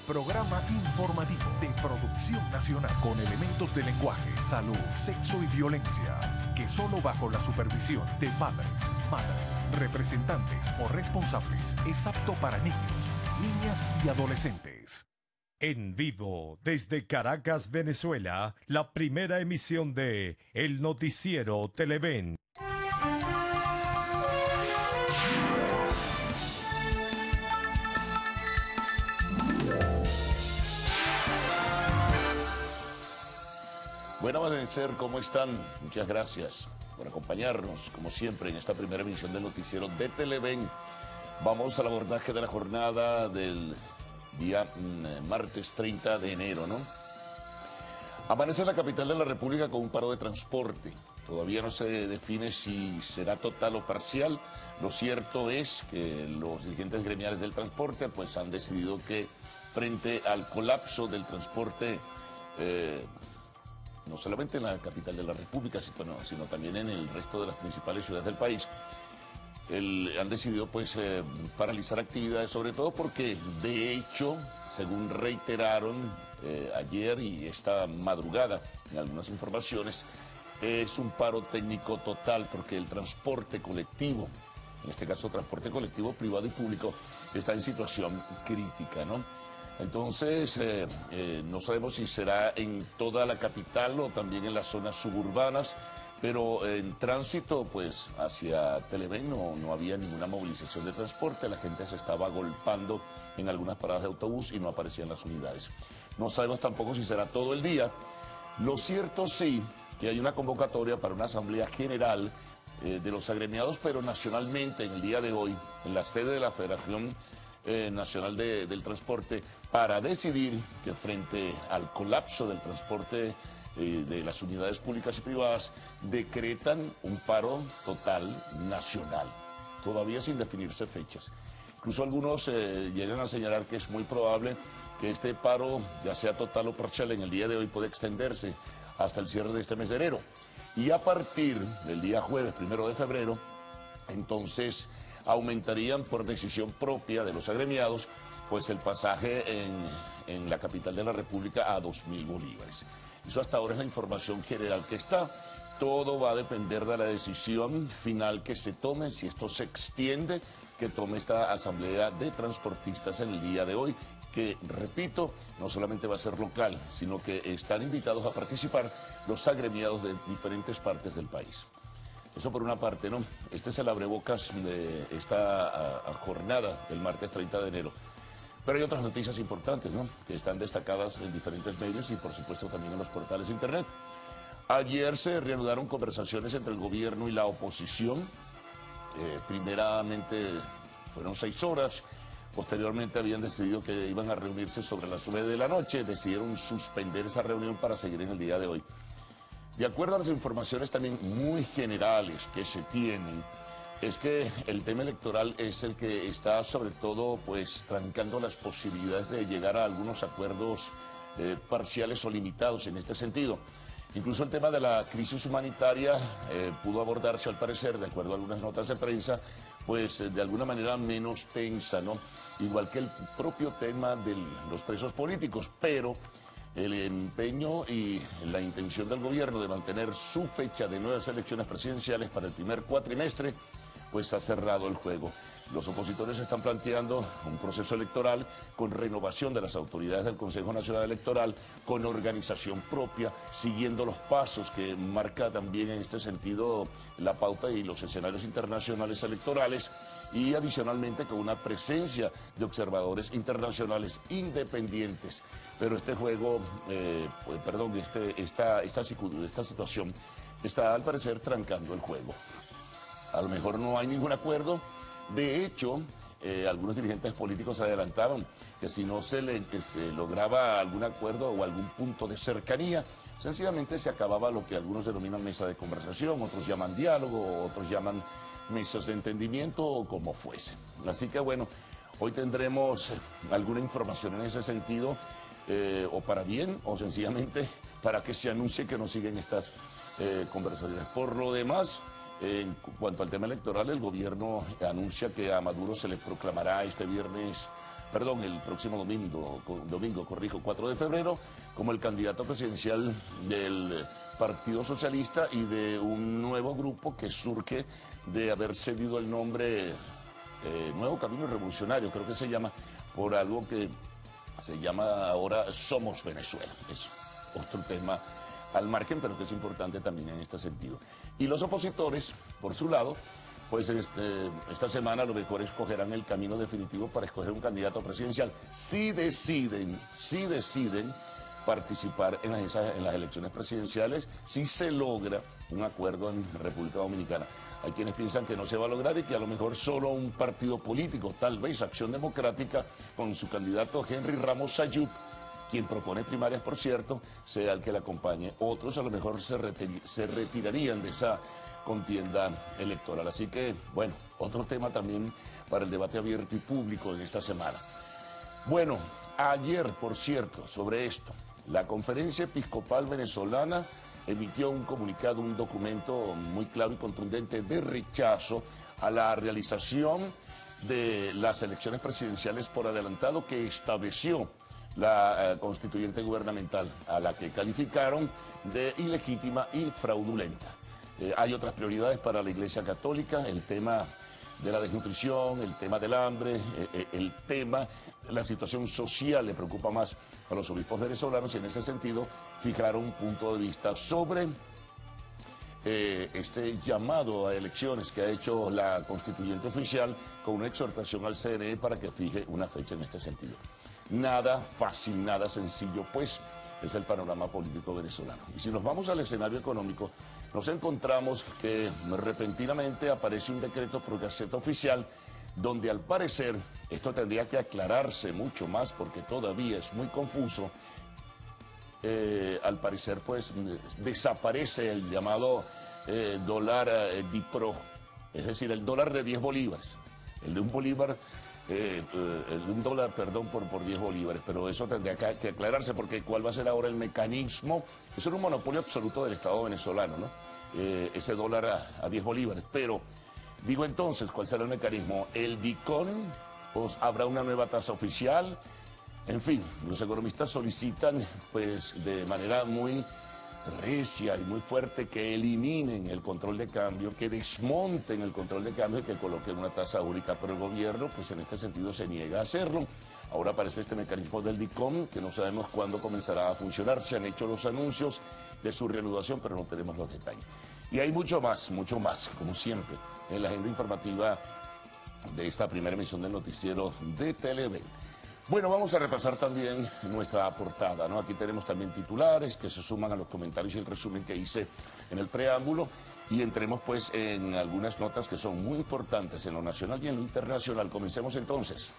Programa informativo de producción nacional con elementos de lenguaje, salud, sexo y violencia, que solo bajo la supervisión de padres, madres, representantes o responsables es apto para niños, niñas y adolescentes. En vivo, desde Caracas, Venezuela, la primera emisión de El Noticiero Televen. Buen amanecer, ¿cómo están? Muchas gracias por acompañarnos, como siempre, en esta primera emisión del noticiero de Televen. Vamos al abordaje de la jornada del día martes 30 de enero, ¿no? Amanece en la capital de la República con un paro de transporte. Todavía no se define si será total o parcial. Lo cierto es que los dirigentes gremiales del transporte pues han decidido que frente al colapso del transporte, no solamente en la capital de la República, sino también en el resto de las principales ciudades del país, han decidido pues paralizar actividades, sobre todo porque de hecho, según reiteraron ayer y esta madrugada en algunas informaciones, es un paro técnico total porque el transporte colectivo, en este caso transporte colectivo privado y público, está en situación crítica, ¿no? Entonces, no sabemos si será en toda la capital o también en las zonas suburbanas, pero en tránsito, pues, hacia Televen no había ninguna movilización de transporte, la gente se estaba agolpando en algunas paradas de autobús y no aparecían las unidades. No sabemos tampoco si será todo el día. Lo cierto sí, que hay una convocatoria para una asamblea general de los agremiados, pero nacionalmente en el día de hoy, en la sede de la Federación Nacional del Transporte, para decidir que frente al colapso del transporte de las unidades públicas y privadas, decretan un paro total nacional, todavía sin definirse fechas. Incluso algunos llegan a señalar que es muy probable que este paro, ya sea total o parcial, en el día de hoy puede extenderse hasta el cierre de este mes de enero. Y a partir del día jueves, 1 de febrero, entonces aumentarían por decisión propia de los agremiados pues el pasaje en la capital de la República a 2.000 bolívares. Eso hasta ahora es la información general que está. Todo va a depender de la decisión final que se tome, si esto se extiende, que tome esta asamblea de transportistas en el día de hoy, que, repito, no solamente va a ser local, sino que están invitados a participar los agremiados de diferentes partes del país. Eso por una parte, ¿no? Este es el abrebocas de esta jornada del martes 30 de enero. Pero hay otras noticias importantes, ¿no?, que están destacadas en diferentes medios y, por supuesto, también en los portales de Internet. Ayer se reanudaron conversaciones entre el gobierno y la oposición. Primeramente fueron 6 horas. Posteriormente habían decidido que iban a reunirse sobre las 9 de la noche. Decidieron suspender esa reunión para seguir en el día de hoy. De acuerdo a las informaciones también muy generales que se tienen, es que el tema electoral es el que está sobre todo pues trancando las posibilidades de llegar a algunos acuerdos parciales o limitados en este sentido. Incluso el tema de la crisis humanitaria pudo abordarse al parecer, de acuerdo a algunas notas de prensa, pues de alguna manera menos tensa, ¿no? Igual que el propio tema de los presos políticos, pero el empeño y la intención del gobierno de mantener su fecha de nuevas elecciones presidenciales para el primer cuatrimestre, pues ha cerrado el juego. Los opositores están planteando un proceso electoral con renovación de las autoridades del Consejo Nacional Electoral, con organización propia, siguiendo los pasos que marca también en este sentido la pauta y los escenarios internacionales electorales, y adicionalmente con una presencia de observadores internacionales independientes. Pero este juego, esta situación está al parecer trancando el juego. A lo mejor no hay ningún acuerdo. De hecho, algunos dirigentes políticos adelantaban que si no se lograba algún acuerdo o algún punto de cercanía, sencillamente se acababa lo que algunos denominan mesa de conversación, otros llaman diálogo, otros llaman mesas de entendimiento o como fuese. Así que bueno, hoy tendremos alguna información en ese sentido, o para bien o sencillamente para que se anuncie que no siguen estas conversaciones. Por lo demás, en cuanto al tema electoral, el gobierno anuncia que a Maduro se le proclamará este viernes el próximo domingo, corrijo, 4 de febrero, como el candidato presidencial del Partido Socialista y de un nuevo grupo que surge de haber cedido el nombre Nuevo Camino Revolucionario, creo que se llama, por algo que se llama ahora Somos Venezuela. Es otro tema al margen, pero que es importante también en este sentido. Y los opositores, por su lado, pues esta semana a lo mejor escogerán el camino definitivo para escoger un candidato presidencial. Si deciden participar en las elecciones presidenciales, si se logra un acuerdo en República Dominicana. Hay quienes piensan que no se va a lograr y que a lo mejor solo un partido político, tal vez Acción Democrática, con su candidato Henry Ramos Ayub, quien propone primarias, por cierto, sea el que le acompañe. Otros a lo mejor se retirarían de esa contienda electoral. Así que, bueno, otro tema también para el debate abierto y público en esta semana. Bueno, ayer, por cierto, sobre esto, la Conferencia Episcopal Venezolana emitió un comunicado, un documento muy claro y contundente de rechazo a la realización de las elecciones presidenciales por adelantado que estableció la constituyente gubernamental, a la que calificaron de ilegítima y fraudulenta. Hay otras prioridades para la Iglesia Católica, el tema de la desnutrición, el tema del hambre, el tema de la situación social le preocupa más a los obispos venezolanos y en ese sentido fijaron un punto de vista sobre este llamado a elecciones que ha hecho la constituyente oficial con una exhortación al CNE para que fije una fecha en este sentido. Nada fácil, nada sencillo, pues es el panorama político venezolano. Y si nos vamos al escenario económico, nos encontramos que repentinamente aparece un decreto por Gaceta Oficial donde al parecer, esto tendría que aclararse mucho más porque todavía es muy confuso, al parecer pues desaparece el llamado dólar DIPRO, es decir, el dólar de 10 bolívares, el de un bolívar. Un dólar, perdón, por 10 bolívares, pero eso tendría que aclararse porque ¿cuál va a ser ahora el mecanismo? Eso es un monopolio absoluto del Estado venezolano, ¿no? Ese dólar a 10 bolívares, pero digo entonces, ¿cuál será el mecanismo? El DICON, pues habrá una nueva tasa oficial, en fin, los economistas solicitan pues de manera muy recia y muy fuerte que eliminen el control de cambio, que desmonten el control de cambio y que coloquen una tasa única, pero el gobierno pues en este sentido se niega a hacerlo. Ahora aparece este mecanismo del DICOM que no sabemos cuándo comenzará a funcionar, se han hecho los anuncios de su reanudación pero no tenemos los detalles. Y hay mucho más, como siempre, en la agenda informativa de esta primera emisión del noticiero de Televen. Bueno, vamos a repasar también nuestra portada, ¿no? Aquí tenemos también titulares que se suman a los comentarios y el resumen que hice en el preámbulo y entremos pues en algunas notas que son muy importantes en lo nacional y en lo internacional. Comencemos entonces.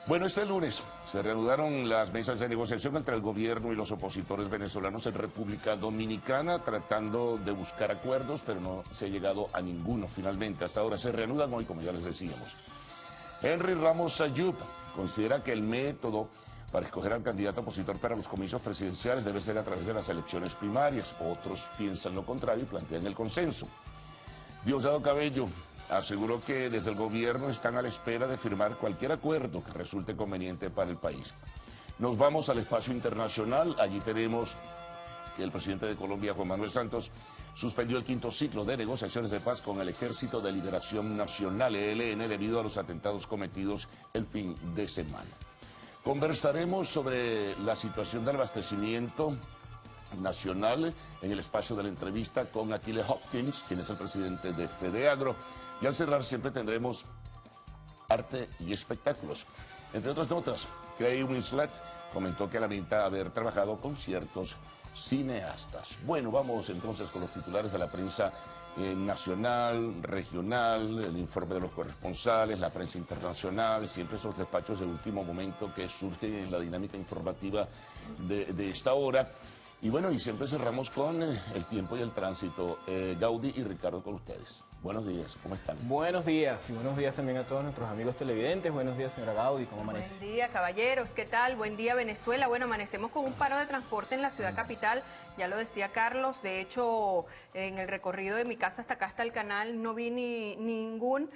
Bueno, este lunes se reanudaron las mesas de negociación entre el gobierno y los opositores venezolanos en República Dominicana, tratando de buscar acuerdos, pero no se ha llegado a ninguno finalmente. Hasta ahora se reanudan hoy, como ya les decíamos. Henry Ramos Ayub considera que el método para escoger al candidato opositor para los comicios presidenciales debe ser a través de las elecciones primarias. Otros piensan lo contrario y plantean el consenso. Diosdado Cabello aseguró que desde el gobierno están a la espera de firmar cualquier acuerdo que resulte conveniente para el país. Nos vamos al espacio internacional. Allí tenemos que el presidente de Colombia, Juan Manuel Santos, suspendió el 5º ciclo de negociaciones de paz con el Ejército de Liberación Nacional, ELN, debido a los atentados cometidos el fin de semana. Conversaremos sobre la situación del abastecimiento nacional en el espacio de la entrevista con Achille Hopkins, quien es el presidente de FEDEAGRO. Y al cerrar siempre tendremos arte y espectáculos. Entre otras notas, Kate Winslet comentó que lamenta haber trabajado con ciertos cineastas. Bueno, vamos entonces con los titulares de la prensa nacional, regional, el informe de los corresponsales, la prensa internacional, siempre esos despachos de último momento que surgen en la dinámica informativa de esta hora. Y bueno, y siempre cerramos con el tiempo y el tránsito. Gaudí y Ricardo con ustedes. Buenos días, ¿cómo están? Buenos días, y buenos días también a todos nuestros amigos televidentes. Buenos días, señora Gaudí, ¿cómo amanece? Buen día, caballeros, ¿qué tal? Buen día, Venezuela. Bueno, amanecemos con un paro de transporte en la ciudad capital, ya lo decía Carlos. De hecho, en el recorrido de mi casa hasta acá, hasta el canal, no vi ningún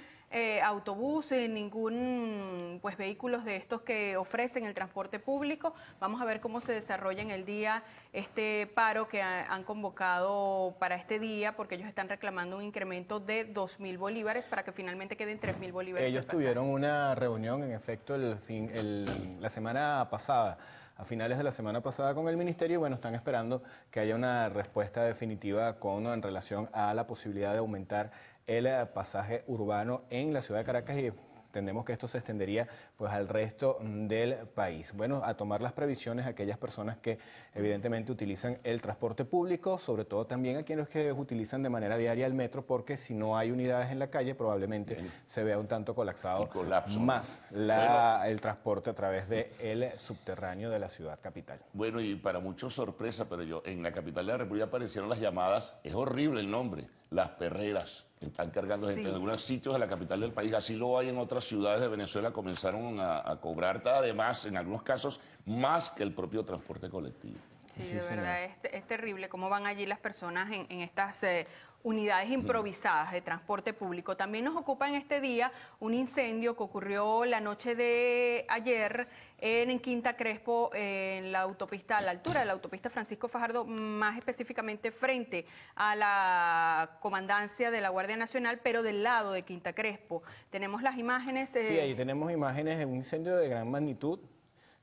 autobús, ningún pues vehículos de estos que ofrecen el transporte público. Vamos a ver cómo se desarrolla en el día este paro que han convocado para este día, porque ellos están reclamando un incremento de 2.000 bolívares para que finalmente queden 3.000 bolívares. Ellos tuvieron una reunión, en efecto, la semana pasada, a finales de la semana pasada con el Ministerio, y bueno, están esperando que haya una respuesta definitiva en relación a la posibilidad de aumentar el pasaje urbano en la ciudad de Caracas, y entendemos que esto se extendería pues al resto del país. Bueno, a tomar las previsiones a aquellas personas que evidentemente utilizan el transporte público, sobre todo también a quienes que utilizan de manera diaria el metro, porque si no hay unidades en la calle probablemente se vea un tanto colapsado más el transporte a través del subterráneo de la ciudad capital. Bueno, y para muchos sorpresa, pero en la capital de la República aparecieron las llamadas, es horrible el nombre, las perreras. Están cargando gente en algunos sitios de la capital del país, así lo hay en otras ciudades de Venezuela, comenzaron a cobrar además, en algunos casos, más que el propio transporte colectivo. Sí, de verdad, es terrible cómo van allí las personas en estas unidades improvisadas de transporte público. También nos ocupa en este día un incendio que ocurrió la noche de ayer en Quinta Crespo, en la autopista, a la altura de la autopista Francisco Fajardo, más específicamente frente a la comandancia de la Guardia Nacional, pero del lado de Quinta Crespo. Tenemos las imágenes. Sí, ahí tenemos imágenes de un incendio de gran magnitud.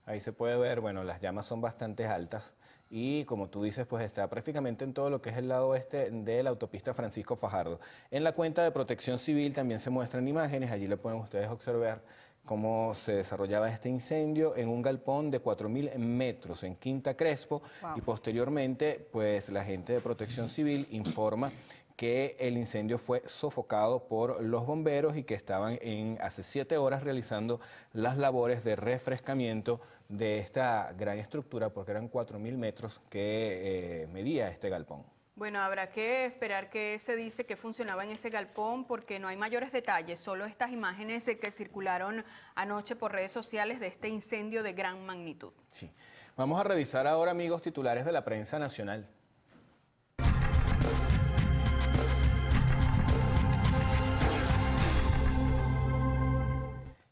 Ahí se puede ver, bueno, las llamas son bastante altas y como tú dices, pues está prácticamente en todo lo que es el lado oeste de la autopista Francisco Fajardo. En la cuenta de Protección Civil también se muestran imágenes, allí le pueden ustedes observar cómo se desarrollaba este incendio en un galpón de 4.000 metros en Quinta Crespo. Y posteriormente, pues la gente de Protección Civil informa que el incendio fue sofocado por los bomberos y que estaban hace 7 horas realizando las labores de refrescamiento de esta gran estructura, porque eran 4.000 metros que medía este galpón. Bueno, habrá que esperar qué se dice que funcionaba en ese galpón, porque no hay mayores detalles, solo estas imágenes que circularon anoche por redes sociales de este incendio de gran magnitud. Sí. Vamos a revisar ahora, amigos, titulares de la prensa nacional.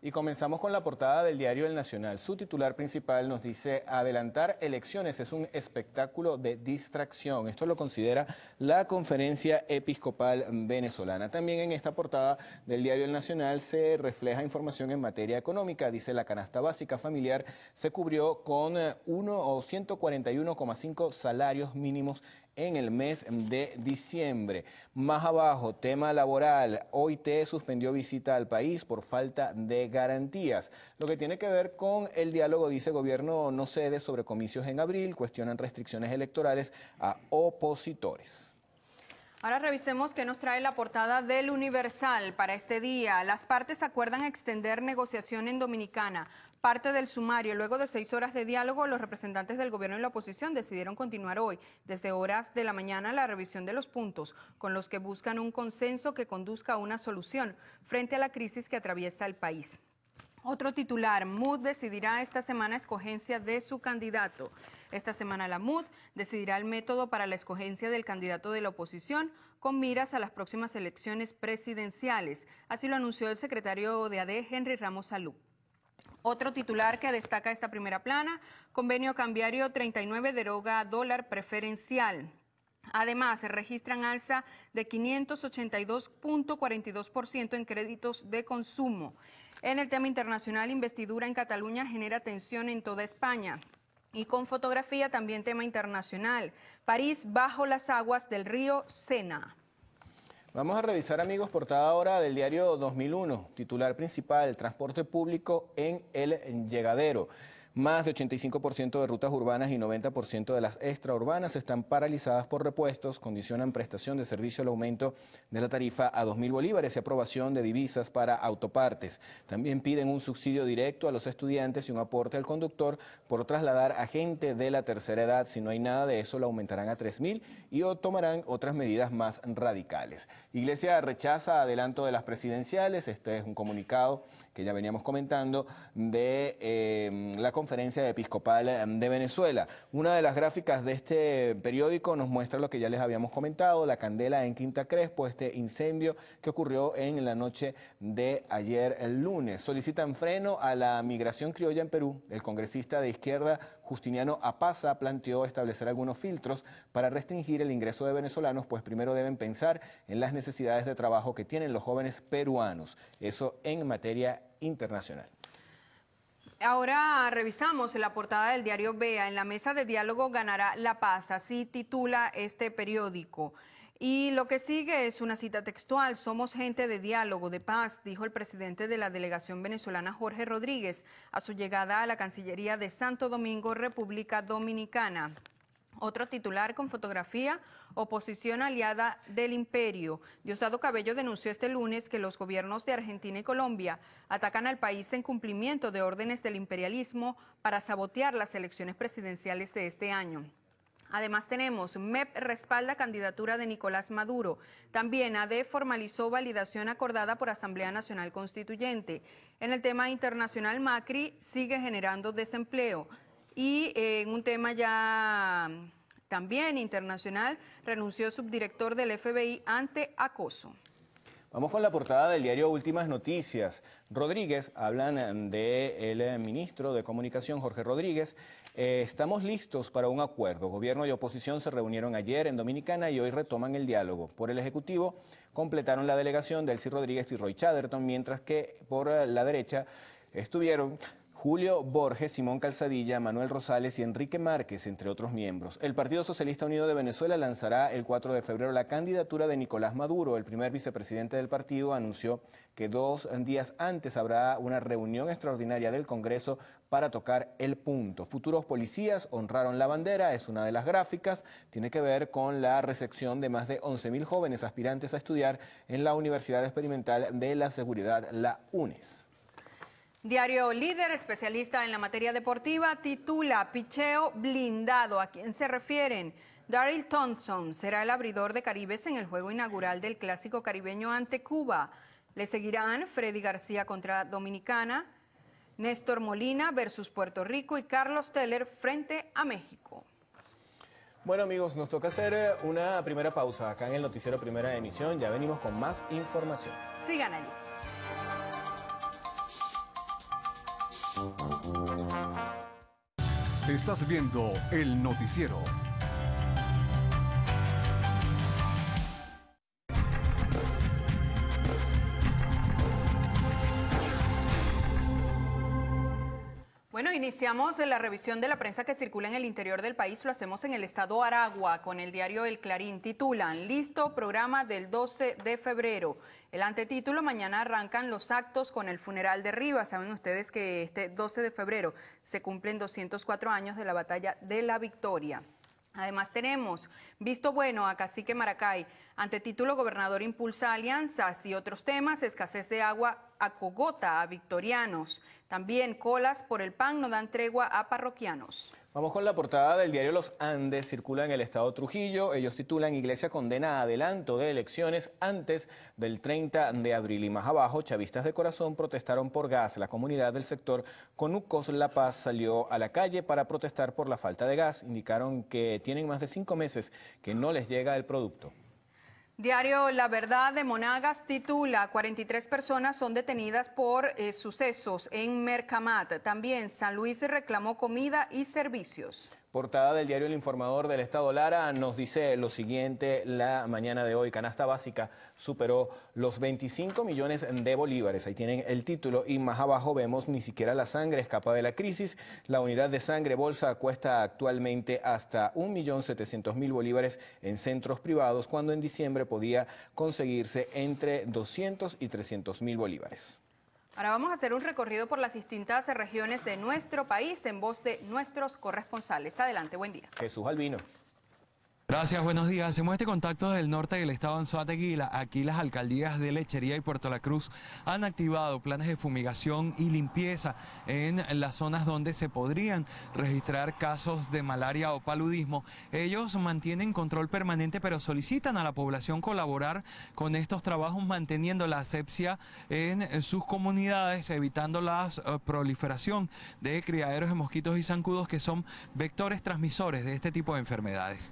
Y comenzamos con la portada del diario El Nacional. Su titular principal nos dice: adelantar elecciones es un espectáculo de distracción. Esto lo considera la Conferencia Episcopal Venezolana. También en esta portada del diario El Nacional se refleja información en materia económica. Dice: la canasta básica familiar se cubrió con 141,5 salarios mínimos en el mes de diciembre. Más abajo, tema laboral. OIT suspendió visita al país por falta de garantías. Lo que tiene que ver con el diálogo, dice: gobierno no cede sobre comicios en abril, cuestionan restricciones electorales a opositores. Ahora revisemos qué nos trae la portada del Universal para este día. Las partes acuerdan extender negociación en Dominicana. Parte del sumario. Luego de 6 horas de diálogo, los representantes del gobierno y la oposición decidieron continuar hoy, desde horas de la mañana, la revisión de los puntos, con los que buscan un consenso que conduzca a una solución frente a la crisis que atraviesa el país. Otro titular: MUD decidirá esta semana escogencia de su candidato. Esta semana la MUD decidirá el método para la escogencia del candidato de la oposición con miras a las próximas elecciones presidenciales. Así lo anunció el secretario de AD, Henry Ramos Salú. Otro titular que destaca esta primera plana: convenio cambiario 39 deroga dólar preferencial. Además, se registran alza de 582.42% en créditos de consumo. En el tema internacional, investidura en Cataluña genera tensión en toda España. Y con fotografía también tema internacional: París bajo las aguas del río Sena. Vamos a revisar, amigos, portada ahora del diario 2001. Titular principal: transporte público en el llegadero. Más de 85% de rutas urbanas y 90% de las extraurbanas están paralizadas por repuestos, condicionan prestación de servicio al aumento de la tarifa a 2.000 bolívares y aprobación de divisas para autopartes. También piden un subsidio directo a los estudiantes y un aporte al conductor por trasladar a gente de la tercera edad. Si no hay nada de eso, lo aumentarán a 3.000 y tomarán otras medidas más radicales. Iglesia rechaza adelanto de las presidenciales. Este es un comunicado que ya veníamos comentando de la Conferencia Conferencia Episcopal de Venezuela. Una de las gráficas de este periódico nos muestra lo que ya les habíamos comentado, la candela en Quinta Crespo, este incendio que ocurrió en la noche de ayer, el lunes. Solicitan freno a la migración criolla en Perú. El congresista de izquierda Justiniano Apaza planteó establecer algunos filtros para restringir el ingreso de venezolanos, pues primero deben pensar en las necesidades de trabajo que tienen los jóvenes peruanos. Eso en materia internacional. Ahora revisamos la portada del diario Vea. En la mesa de diálogo ganará la paz, así titula este periódico. Y lo que sigue es una cita textual: somos gente de diálogo, de paz, dijo el presidente de la delegación venezolana Jorge Rodríguez a su llegada a la Cancillería de Santo Domingo, República Dominicana. Otro titular con fotografía: oposición aliada del imperio. Diosdado Cabello denunció este lunes que los gobiernos de Argentina y Colombia atacan al país en cumplimiento de órdenes del imperialismo para sabotear las elecciones presidenciales de este año. Además tenemos, MEP respalda candidatura de Nicolás Maduro. También AD formalizó validación acordada por Asamblea Nacional Constituyente. En el tema internacional, Macri sigue generando desempleo. Y en un tema ya también internacional, renunció subdirector del FBI ante acoso. Vamos con la portada del diario Últimas Noticias. Rodríguez, hablan del ministro de Comunicación, Jorge Rodríguez. Estamos listos para un acuerdo. Gobierno y oposición se reunieron ayer en Dominicana y hoy retoman el diálogo. Por el Ejecutivo completaron la delegación Delcy Rodríguez y Roy Chatterton, mientras que por la derecha estuvieron Julio Borges, Simón Calzadilla, Manuel Rosales y Enrique Márquez, entre otros miembros. El Partido Socialista Unido de Venezuela lanzará el 4 de febrero la candidatura de Nicolás Maduro. El primer vicepresidente del partido anunció que 2 días antes habrá una reunión extraordinaria del Congreso para tocar el punto. Futuros policías honraron la bandera, es una de las gráficas. Tiene que ver con la recepción de más de 11.000 jóvenes aspirantes a estudiar en la Universidad Experimental de la Seguridad, la UNES. Diario Líder, especialista en la materia deportiva, titula Picheo blindado. ¿A quién se refieren? Daryl Thompson será el abridor de Caribes en el juego inaugural del Clásico Caribeño ante Cuba. Le seguirán Freddy García contra Dominicana, Néstor Molina versus Puerto Rico y Carlos Teller frente a México. Bueno amigos, nos toca hacer una primera pausa acá en el noticiero Primera Emisión. Ya venimos con más información. Sigan allí. Estás viendo el noticiero. Bueno, iniciamos la revisión de la prensa que circula en el interior del país. Lo hacemos en el estado Aragua con el diario El Clarín. Titulan: listo programa del 12 de febrero. El antetítulo: mañana arrancan los actos con el funeral de Rivas. Saben ustedes que este 12 de febrero se cumplen 204 años de la batalla de la Victoria. Además tenemos visto bueno a Cacique Maracay, antetítulo: gobernador impulsa alianzas y otros temas, escasez de agua acogota a victorianos. También colas por el pan no dan tregua a parroquianos. Vamos con la portada del diario Los Andes, circula en el estado Trujillo. Ellos titulan: Iglesia condena adelanto de elecciones antes del 30 de abril. Y más abajo, chavistas de corazón protestaron por gas. La comunidad del sector Conucos La Paz salió a la calle para protestar por la falta de gas. Indicaron que tienen más de 5 meses que no les llega el producto. Diario La Verdad de Monagas titula: 43 personas son detenidas por sucesos en Mercamat. También San Luis reclamó comida y servicios. Portada del diario El Informador del Estado Lara nos dice lo siguiente: la mañana de hoy, canasta básica superó los 25 millones de bolívares. Ahí tienen el título y más abajo vemos: ni siquiera la sangre escapa de la crisis. La unidad de sangre bolsa cuesta actualmente hasta 1.700.000 bolívares en centros privados, cuando en diciembre podía conseguirse entre 200 y 300.000 bolívares. Ahora vamos a hacer un recorrido por las distintas regiones de nuestro país en voz de nuestros corresponsales. Adelante, buen día. Jesús Albino. Gracias, buenos días. Hacemos este contacto desde el norte del estado Anzoátegui. Aquí las alcaldías de Lechería y Puerto La Cruz han activado planes de fumigación y limpieza en las zonas donde se podrían registrar casos de malaria o paludismo. Ellos mantienen control permanente, pero solicitan a la población colaborar con estos trabajos, manteniendo la asepsia en sus comunidades, evitando la proliferación de criaderos de mosquitos y zancudos, que son vectores transmisores de este tipo de enfermedades.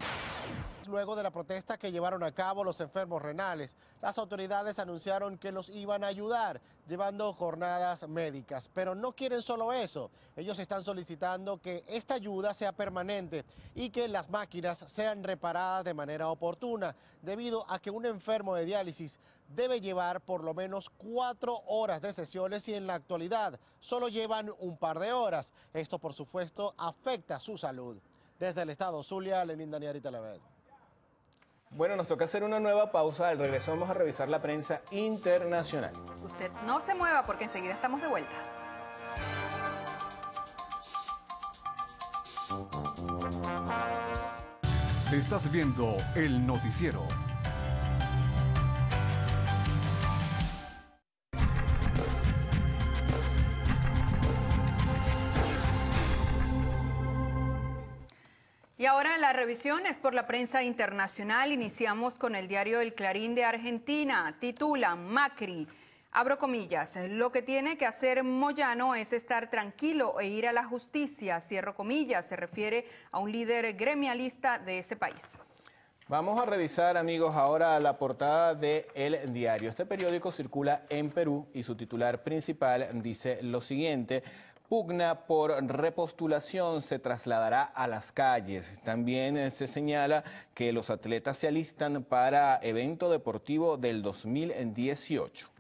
Luego de la protesta que llevaron a cabo los enfermos renales, las autoridades anunciaron que los iban a ayudar, llevando jornadas médicas. Pero no quieren solo eso, ellos están solicitando que esta ayuda sea permanente y que las máquinas sean reparadas de manera oportuna, debido a que un enfermo de diálisis debe llevar por lo menos 4 horas de sesiones y en la actualidad solo llevan un par de horas. Esto, por supuesto, afecta su salud. Desde el estado Zulia, Lenín Daniel y Televet. Bueno, nos toca hacer una nueva pausa. Al regreso vamos a revisar la prensa internacional. Usted no se mueva porque enseguida estamos de vuelta. Estás viendo el noticiero. Y ahora la revisión es por la prensa internacional. Iniciamos con el diario El Clarín de Argentina. Titula: Macri, abro comillas, lo que tiene que hacer Moyano es estar tranquilo e ir a la justicia, cierro comillas. Se refiere a un líder gremialista de ese país. Vamos a revisar, amigos, ahora la portada de El Diario. Este periódico circula en Perú y su titular principal dice lo siguiente: pugna por repostulación se trasladará a las calles. También se señala que los atletas se alistan para evento deportivo del 2018.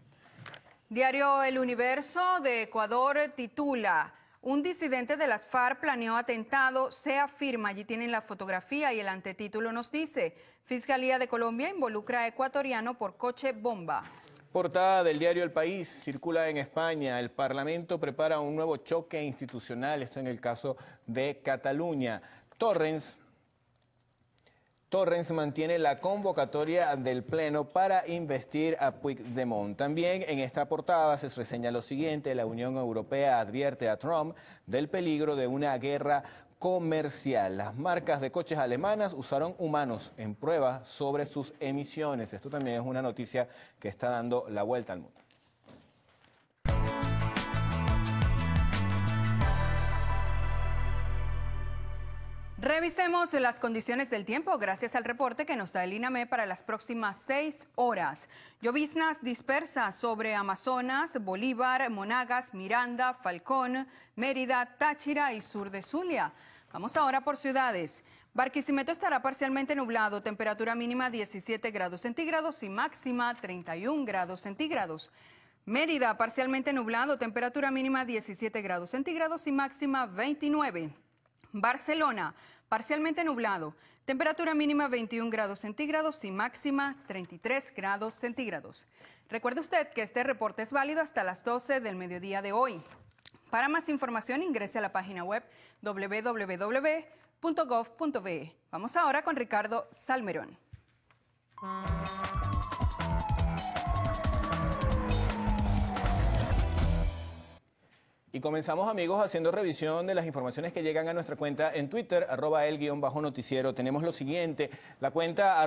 Diario El Universo de Ecuador titula: un disidente de las FARC planeó atentado, se afirma. Allí tienen la fotografía y el antetítulo nos dice: Fiscalía de Colombia involucra a ecuatoriano por coche bomba. Portada del diario El País, circula en España. El Parlamento prepara un nuevo choque institucional, esto en el caso de Cataluña. Torrens mantiene la convocatoria del Pleno para investir a Puigdemont. También en esta portada se reseña lo siguiente: la Unión Europea advierte a Trump del peligro de una guerra comercial. Las marcas de coches alemanas usaron humanos en pruebas sobre sus emisiones. Esto también es una noticia que está dando la vuelta al mundo. Revisemos las condiciones del tiempo gracias al reporte que nos da el INAME para las próximas 6 horas. Lloviznas dispersas sobre Amazonas, Bolívar, Monagas, Miranda, Falcón, Mérida, Táchira y sur de Zulia. Vamos ahora por ciudades. Barquisimeto estará parcialmente nublado, temperatura mínima 17 grados centígrados y máxima 31 grados centígrados. Mérida parcialmente nublado, temperatura mínima 17 grados centígrados y máxima 29. Barcelona parcialmente nublado, temperatura mínima 21 grados centígrados y máxima 33 grados centígrados. Recuerde usted que este reporte es válido hasta las 12 del mediodía de hoy. Para más información ingrese a la página web www.gov.be. Vamos ahora con Ricardo Salmerón. Y comenzamos, amigos, haciendo revisión de las informaciones que llegan a nuestra cuenta en Twitter, @el_noticiero. Tenemos lo siguiente: la cuenta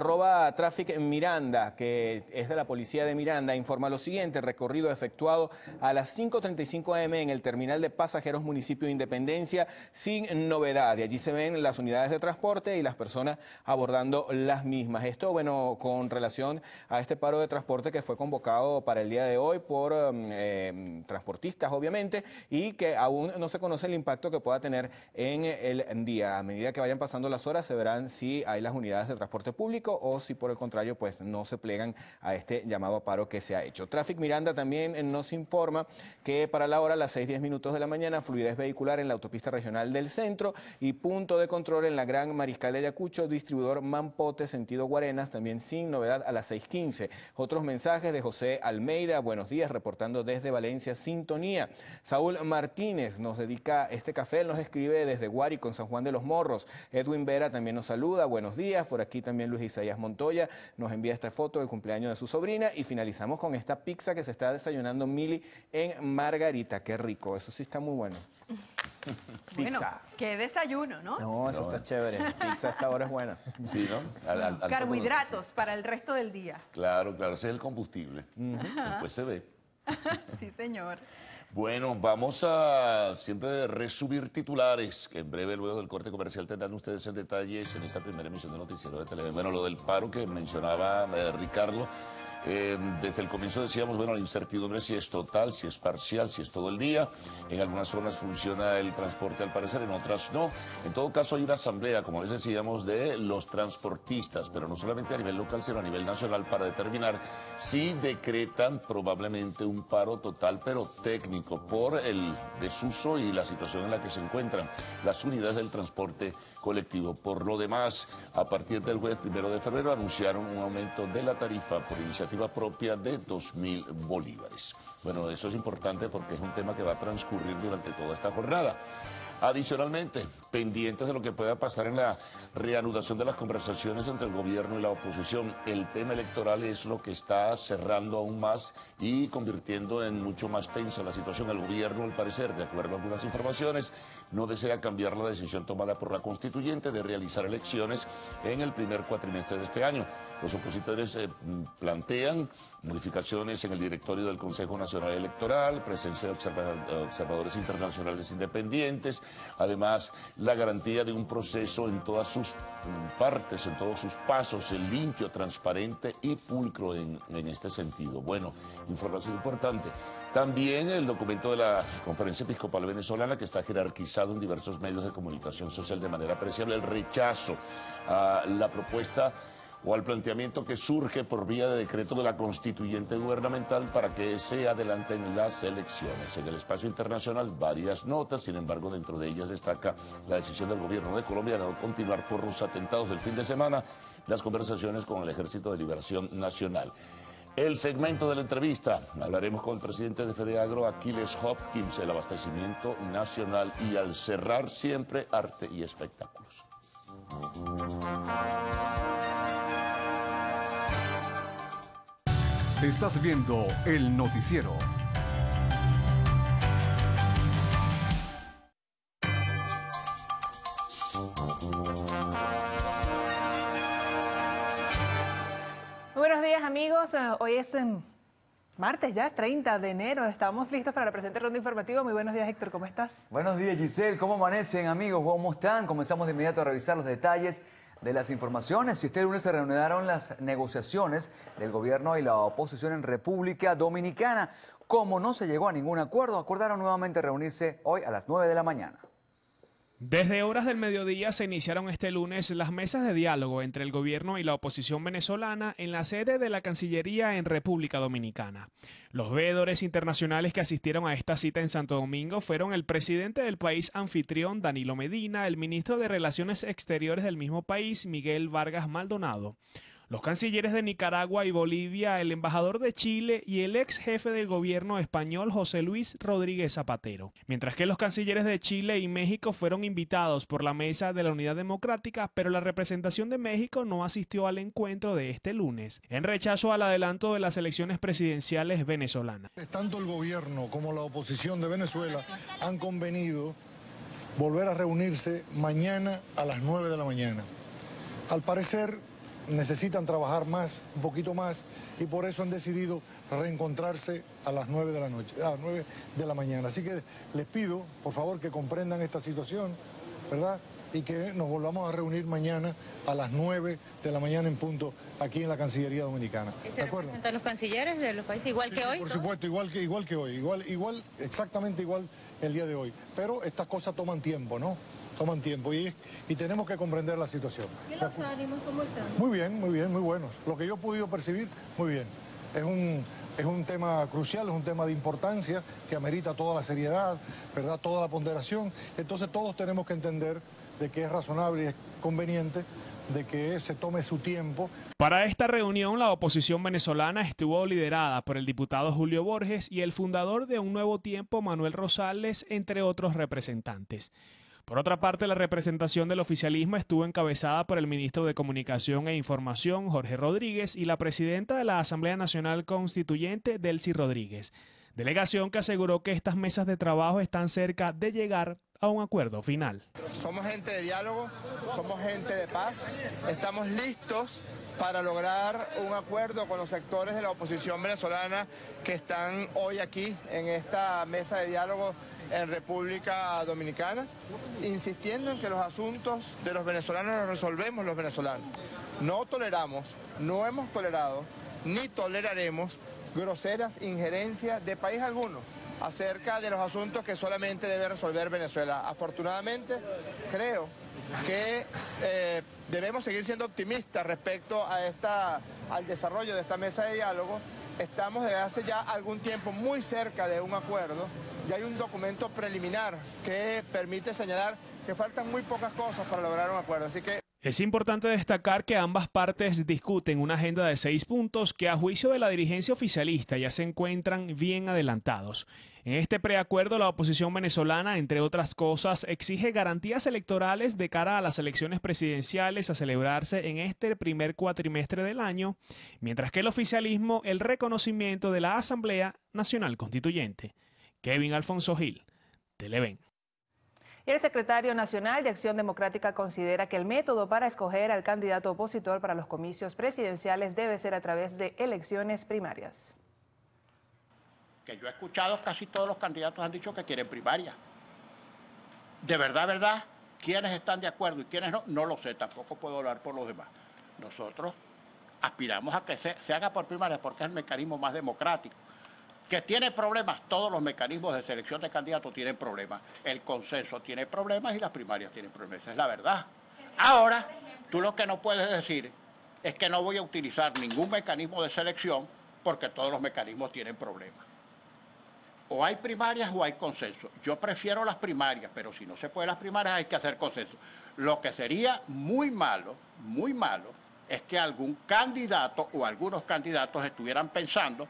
@trafficmiranda, que es de la policía de Miranda, informa lo siguiente: recorrido efectuado a las 5:35 am en el terminal de pasajeros municipio de Independencia sin novedad. Y allí se ven las unidades de transporte y las personas abordando las mismas. Esto, bueno, con relación a este paro de transporte que fue convocado para el día de hoy por transportistas, obviamente, y que aún no se conoce el impacto que pueda tener en el día. A medida que vayan pasando las horas se verán si hay las unidades de transporte público o si por el contrario pues no se plegan a este llamado a paro que se ha hecho. Traffic Miranda también nos informa que para la hora, a las 6:10 de la mañana, fluidez vehicular en la autopista regional del centro y punto de control en la Gran Mariscal de Ayacucho, distribuidor Mampote, sentido Guarenas, también sin novedad a las 6:15. Otros mensajes de José Almeida: buenos días, reportando desde Valencia, sintonía. Saúl Martínez nos dedica este café, él nos escribe desde Guari con San Juan de los Morros. Edwin Vera también nos saluda, buenos días. Por aquí también Luis Isaías Montoya nos envía esta foto del cumpleaños de su sobrina. Y finalizamos con esta pizza que se está desayunando Mili en Margarita. Qué rico, eso sí está muy bueno. Bueno, Pizza. qué desayuno, ¿no? No, eso está chévere. Pizza a esta hora es buena. Sí, ¿no? Carbohidratos para el resto del día. Claro, claro, ese es el combustible. Después se ve. Sí, señor. Bueno, vamos a siempre resumir titulares, que en breve, luego del corte comercial, tendrán ustedes en detalles en esta primera emisión de Noticiero de Televisión. Bueno, lo del paro que mencionaba Ricardo, desde el comienzo decíamos, bueno, la incertidumbre si es total, si es parcial, si es todo el día. En algunas zonas funciona el transporte al parecer, en otras no. En todo caso hay una asamblea, como les decíamos, de los transportistas, pero no solamente a nivel local, sino a nivel nacional, para determinar si decretan probablemente un paro total, pero técnico, por el desuso y la situación en la que se encuentran las unidades del transporte colectivo. Por lo demás, a partir del jueves 1 de febrero anunciaron un aumento de la tarifa por iniciativa propia de 2.000 bolívares. Bueno, eso es importante porque es un tema que va a transcurrir durante toda esta jornada. Adicionalmente, pendientes de lo que pueda pasar en la reanudación de las conversaciones entre el gobierno y la oposición, el tema electoral es lo que está cerrando aún más y convirtiendo en mucho más tensa la situación. El gobierno, al parecer, de acuerdo a algunas informaciones, no desea cambiar la decisión tomada por la constituyente de realizar elecciones en el primer cuatrimestre de este año. Los opositores plantean modificaciones en el directorio del Consejo Nacional Electoral, presencia de observadores internacionales independientes, además la garantía de un proceso en todas sus partes, en todos sus pasos, limpio, transparente y pulcro en este sentido. Bueno, información importante. También el documento de la Conferencia Episcopal Venezolana, que está jerarquizado en diversos medios de comunicación social de manera apreciable, el rechazo a la propuesta o al planteamiento que surge por vía de decreto de la constituyente gubernamental para que se adelanten las elecciones. En el espacio internacional, varias notas, sin embargo, dentro de ellas destaca la decisión del gobierno de Colombia de no continuar por los atentados del fin de semana las conversaciones con el Ejército de Liberación Nacional. El segmento de la entrevista, hablaremos con el presidente de FEDEAGRO, Aquiles Hopkins, el abastecimiento nacional, y al cerrar siempre arte y espectáculos. Estás viendo El Noticiero. Buenos días, amigos. Hoy es martes ya, 30 de enero. Estamos listos para la presente ronda informativa. Muy buenos días, Héctor. ¿Cómo estás? Buenos días, Giselle. ¿Cómo amanecen, amigos? ¿Cómo están? Comenzamos de inmediato a revisar los detalles de las informaciones. Este lunes se reanudaron las negociaciones del gobierno y la oposición en República Dominicana. Como no se llegó a ningún acuerdo, acordaron nuevamente reunirse hoy a las 9 de la mañana. Desde horas del mediodía se iniciaron este lunes las mesas de diálogo entre el gobierno y la oposición venezolana en la sede de la Cancillería en República Dominicana. Los veedores internacionales que asistieron a esta cita en Santo Domingo fueron el presidente del país anfitrión, Danilo Medina, el ministro de Relaciones Exteriores del mismo país, Miguel Vargas Maldonado, los cancilleres de Nicaragua y Bolivia, el embajador de Chile y el ex jefe del gobierno español José Luis Rodríguez Zapatero. Mientras que los cancilleres de Chile y México fueron invitados por la Mesa de la Unidad Democrática, pero la representación de México no asistió al encuentro de este lunes, en rechazo al adelanto de las elecciones presidenciales venezolanas. Tanto el gobierno como la oposición de Venezuela han convenido volver a reunirse mañana a las 9 de la mañana. Al parecer, necesitan trabajar más, un poquito más, y por eso han decidido reencontrarse a las 9 de la noche, a las 9 de la mañana. Así que les pido, por favor, que comprendan esta situación, ¿verdad? Y que nos volvamos a reunir mañana a las 9 de la mañana en punto aquí en la Cancillería Dominicana. ¿De acuerdo? ¿Representan los cancilleres de los países igual que hoy? Por supuesto, igual que hoy, exactamente igual el día de hoy. Pero estas cosas toman tiempo, ¿no? Toman tiempo y tenemos que comprender la situación. ¿Y los ánimos cómo están? Muy bien, muy buenos. Lo que yo he podido percibir, muy bien. Es un tema crucial, es un tema de importancia que amerita toda la seriedad, ¿verdad? Toda la ponderación. Entonces todos tenemos que entender de que es razonable y es conveniente de que se tome su tiempo. Para esta reunión, la oposición venezolana estuvo liderada por el diputado Julio Borges y el fundador de Un Nuevo Tiempo, Manuel Rosales, entre otros representantes. Por otra parte, la representación del oficialismo estuvo encabezada por el ministro de Comunicación e Información, Jorge Rodríguez, y la presidenta de la Asamblea Nacional Constituyente, Delcy Rodríguez. Delegación que aseguró que estas mesas de trabajo están cerca de llegar a un acuerdo final. Somos gente de diálogo, somos gente de paz, estamos listos para lograr un acuerdo con los sectores de la oposición venezolana que están hoy aquí en esta mesa de diálogo en República Dominicana, insistiendo en que los asuntos de los venezolanos los resolvemos los venezolanos. No toleramos, no hemos tolerado, ni toleraremos groseras injerencias de país alguno acerca de los asuntos que solamente debe resolver Venezuela. Afortunadamente, creo que debemos seguir siendo optimistas respecto a al desarrollo de esta mesa de diálogo. Estamos desde hace ya algún tiempo muy cerca de un acuerdo. Ya hay un documento preliminar que permite señalar que faltan muy pocas cosas para lograr un acuerdo. Así que es importante destacar que ambas partes discuten una agenda de 6 puntos que a juicio de la dirigencia oficialista ya se encuentran bien adelantados. En este preacuerdo, la oposición venezolana, entre otras cosas, exige garantías electorales de cara a las elecciones presidenciales a celebrarse en este primer cuatrimestre del año, mientras que el oficialismo, el reconocimiento de la Asamblea Nacional Constituyente. Kevin Alfonso Gil, Televen. Y el secretario nacional de Acción Democrática considera que el método para escoger al candidato opositor para los comicios presidenciales debe ser a través de elecciones primarias. Que yo he escuchado, casi todos los candidatos han dicho que quieren primaria. De verdad, quiénes están de acuerdo y quiénes no, no lo sé, tampoco puedo hablar por los demás. Nosotros aspiramos a que se haga por primaria porque es el mecanismo más democrático. Que tiene problemas, todos los mecanismos de selección de candidatos tienen problemas. El consenso tiene problemas y las primarias tienen problemas, esa es la verdad. Ahora, tú lo que no puedes decir es que no voy a utilizar ningún mecanismo de selección porque todos los mecanismos tienen problemas. O hay primarias o hay consenso. Yo prefiero las primarias, pero si no se puede las primarias hay que hacer consenso. Lo que sería muy malo, es que algún candidato o algunos candidatos estuvieran pensando: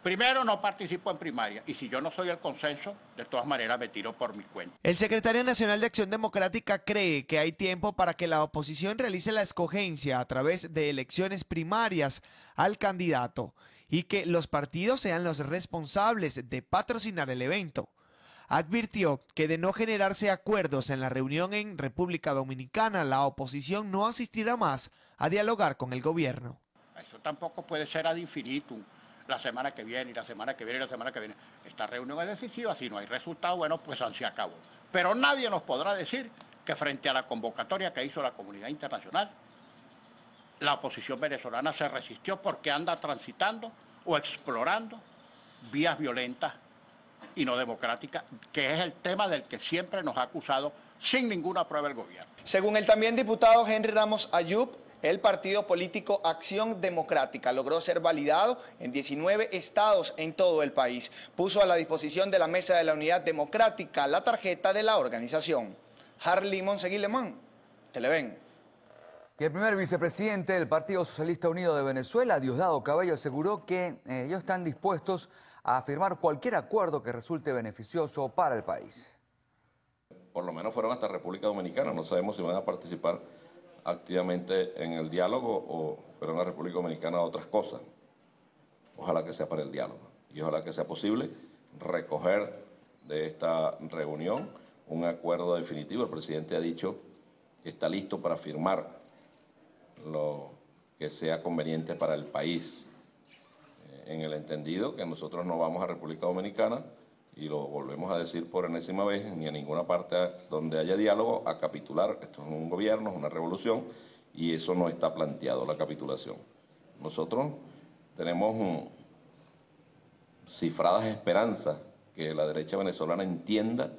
primero, no participo en primaria, y si yo no soy el consenso, de todas maneras me tiro por mi cuenta. El secretario nacional de Acción Democrática cree que hay tiempo para que la oposición realice la escogencia a través de elecciones primarias al candidato y que los partidos sean los responsables de patrocinar el evento. Advirtió que de no generarse acuerdos en la reunión en República Dominicana, la oposición no asistirá más a dialogar con el gobierno. Eso tampoco puede ser ad infinitum. La semana que viene, y la semana que viene, y la semana que viene. Esta reunión es decisiva, si no hay resultado, bueno, pues se acabó. Pero nadie nos podrá decir que frente a la convocatoria que hizo la comunidad internacional, la oposición venezolana se resistió porque anda transitando o explorando vías violentas y no democráticas, que es el tema del que siempre nos ha acusado sin ninguna prueba el gobierno. Según el también diputado Henry Ramos Ayub, el partido político Acción Democrática logró ser validado en 19 estados en todo el país. Puso a la disposición de la Mesa de la Unidad Democrática la tarjeta de la organización. Harley Monseguilemán, Televen. Y el primer vicepresidente del Partido Socialista Unido de Venezuela, Diosdado Cabello, aseguró que ellos están dispuestos a firmar cualquier acuerdo que resulte beneficioso para el país. Por lo menos fueron hasta República Dominicana, no sabemos si van a participar activamente en el diálogo o pero en la República Dominicana otras cosas. Ojalá que sea para el diálogo y ojalá que sea posible recoger de esta reunión un acuerdo definitivo. El presidente ha dicho que está listo para firmar lo que sea conveniente para el país, en el entendido que nosotros no vamos a República Dominicana, y lo volvemos a decir por enésima vez, ni a ninguna parte donde haya diálogo a capitular. Esto es un gobierno, es una revolución, y eso no está planteado, la capitulación. Nosotros tenemos cifradas esperanzas que la derecha venezolana entienda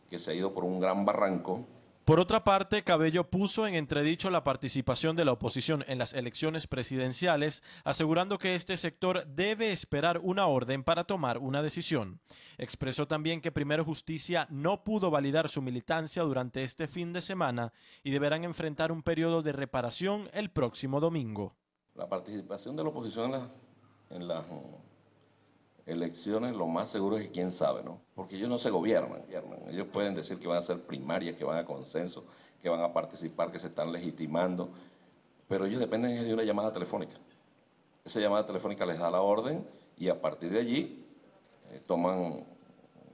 que se ha ido por un gran barranco Por otra parte, Cabello puso en entredicho la participación de la oposición en las elecciones presidenciales, asegurando que este sector debe esperar una orden para tomar una decisión. Expresó también que Primero Justicia no pudo validar su militancia durante este fin de semana y deberán enfrentar un periodo de reparación el próximo domingo. La participación de la oposición en las elecciones, lo más seguro es que quién sabe, ¿no? Porque ellos no se gobiernan. Ellos pueden decir que van a hacer primarias, que van a consenso, que van a participar, que se están legitimando, pero ellos dependen de una llamada telefónica. Esa llamada telefónica les da la orden y a partir de allí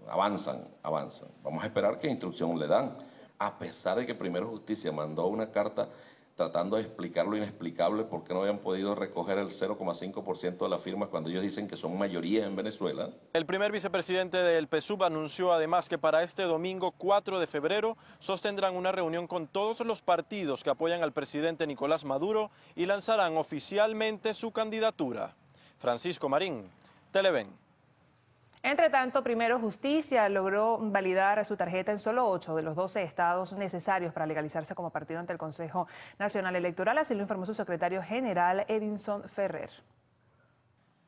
avanzan. Vamos a esperar qué instrucción le dan, a pesar de que Primero Justicia mandó una carta tratando de explicar lo inexplicable, por qué no habían podido recoger el 0,5% de las firmas cuando ellos dicen que son mayoría en Venezuela. El primer vicepresidente del PSUV anunció además que para este domingo 4 de febrero sostendrán una reunión con todos los partidos que apoyan al presidente Nicolás Maduro y lanzarán oficialmente su candidatura. Francisco Marín, Televen. Entre tanto, Primero Justicia logró validar su tarjeta en solo 8 de los 12 estados necesarios para legalizarse como partido ante el Consejo Nacional Electoral, así lo informó su secretario general Edinson Ferrer.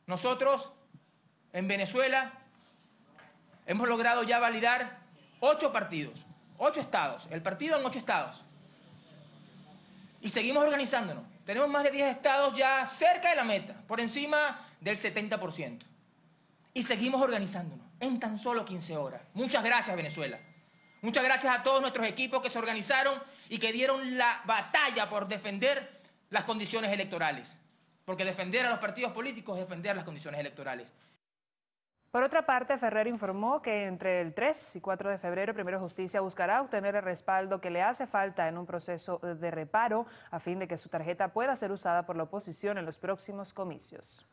Nosotros, en Venezuela, hemos logrado ya validar 8 partidos, 8 estados, el partido en 8 estados. Y seguimos organizándonos. Tenemos más de 10 estados ya cerca de la meta, por encima del 70%. Y seguimos organizándonos en tan solo 15 horas. Muchas gracias, Venezuela. Muchas gracias a todos nuestros equipos que se organizaron y que dieron la batalla por defender las condiciones electorales. Porque defender a los partidos políticos es defender las condiciones electorales. Por otra parte, Ferrer informó que entre el 3 y 4 de febrero, Primero Justicia buscará obtener el respaldo que le hace falta en un proceso de reparo a fin de que su tarjeta pueda ser usada por la oposición en los próximos comicios.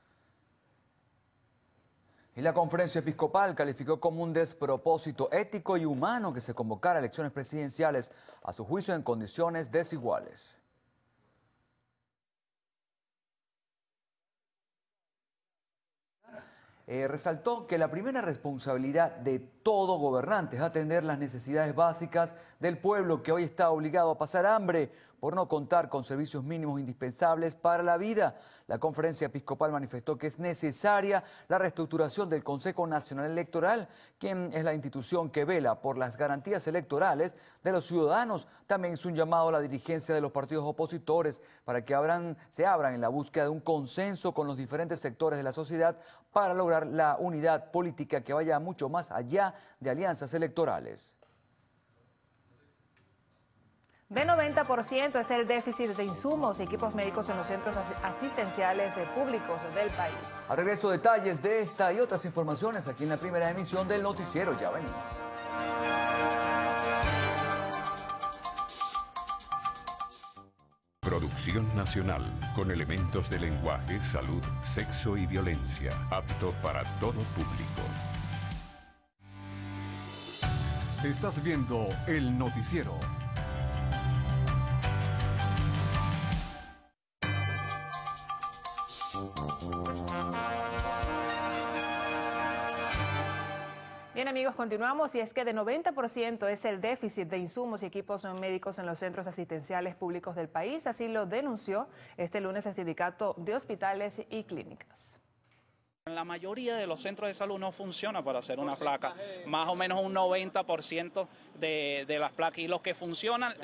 Y la conferencia episcopal calificó como un despropósito ético y humano que se convocara elecciones presidenciales, a su juicio, en condiciones desiguales. Resaltó que la primera responsabilidad de todo gobernante es atender las necesidades básicas del pueblo que hoy está obligado a pasar hambre por no contar con servicios mínimos indispensables para la vida. La conferencia episcopal manifestó que es necesaria la reestructuración del Consejo Nacional Electoral, quien es la institución que vela por las garantías electorales de los ciudadanos. También hizo un llamado a la dirigencia de los partidos opositores para que se abran en la búsqueda de un consenso con los diferentes sectores de la sociedad para lograr la unidad política que vaya mucho más allá de alianzas electorales. De 90% es el déficit de insumos y equipos médicos en los centros asistenciales públicos del país. Al regreso, detalles de esta y otras informaciones aquí en la primera emisión del noticiero. Ya venimos. Producción nacional, con elementos de lenguaje, salud, sexo y violencia, apto para todo público. Estás viendo el noticiero. Bien, amigos, continuamos y es que de 90% es el déficit de insumos y equipos médicos en los centros asistenciales públicos del país. Así lo denunció este lunes el Sindicato de Hospitales y Clínicas. En la mayoría de los centros de salud no funciona para hacer una placa, más o menos un 90% de las placas, y los que funcionan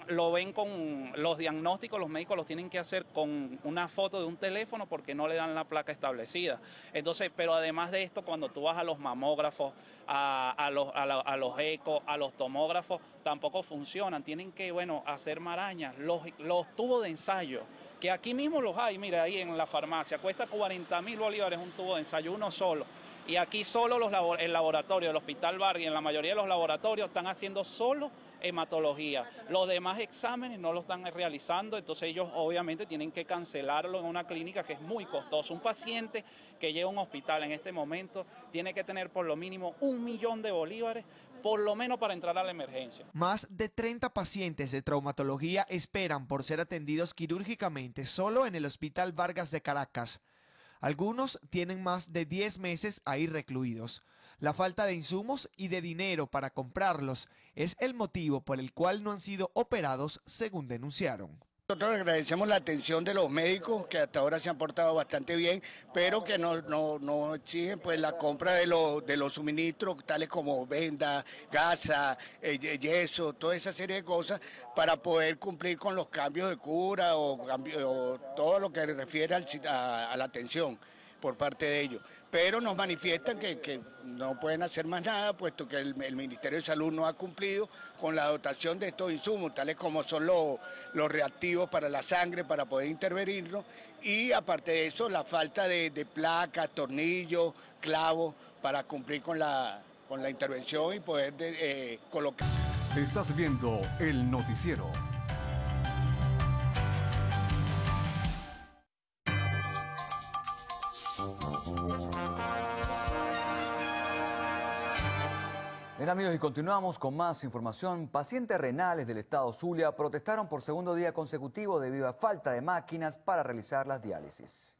lo ven con los diagnósticos, los médicos los tienen que hacer con una foto de un teléfono porque no le dan la placa establecida. Entonces, pero además de esto, cuando tú vas a los mamógrafos, a los ecos, a los tomógrafos, tampoco funcionan, tienen que, hacer marañas, los tubos de ensayo, que aquí mismo los hay, mira, ahí en la farmacia, cuesta 40.000 bolívares un tubo de ensayo, uno solo. Y aquí solo el laboratorio del Hospital Vargas y en la mayoría de los laboratorios están haciendo solo hematología. Los demás exámenes no lo están realizando, entonces ellos obviamente tienen que cancelarlo en una clínica que es muy costoso. Un paciente que llega a un hospital en este momento tiene que tener por lo mínimo 1 millón de bolívares, por lo menos para entrar a la emergencia. Más de 30 pacientes de traumatología esperan por ser atendidos quirúrgicamente solo en el Hospital Vargas de Caracas. Algunos tienen más de 10 meses ahí recluidos. La falta de insumos y de dinero para comprarlos es el motivo por el cual no han sido operados, según denunciaron. Nosotros agradecemos la atención de los médicos que hasta ahora se han portado bastante bien, pero que no exigen pues la compra de los suministros tales como vendas, gasa, yeso, toda esa serie de cosas para poder cumplir con los cambios de cura o todo lo que refiere a la atención por parte de ellos. Pero nos manifiestan que no pueden hacer más nada, puesto que el Ministerio de Salud no ha cumplido con la dotación de estos insumos, tales como son los reactivos para la sangre, para poder intervenirlo, y aparte de eso, la falta de placas, tornillos, clavos, para cumplir con la intervención y poder colocar. Estás viendo el noticiero. Bien amigos, y continuamos con más información. Pacientes renales del estado Zulia protestaron por segundo día consecutivo debido a falta de máquinas para realizar las diálisis.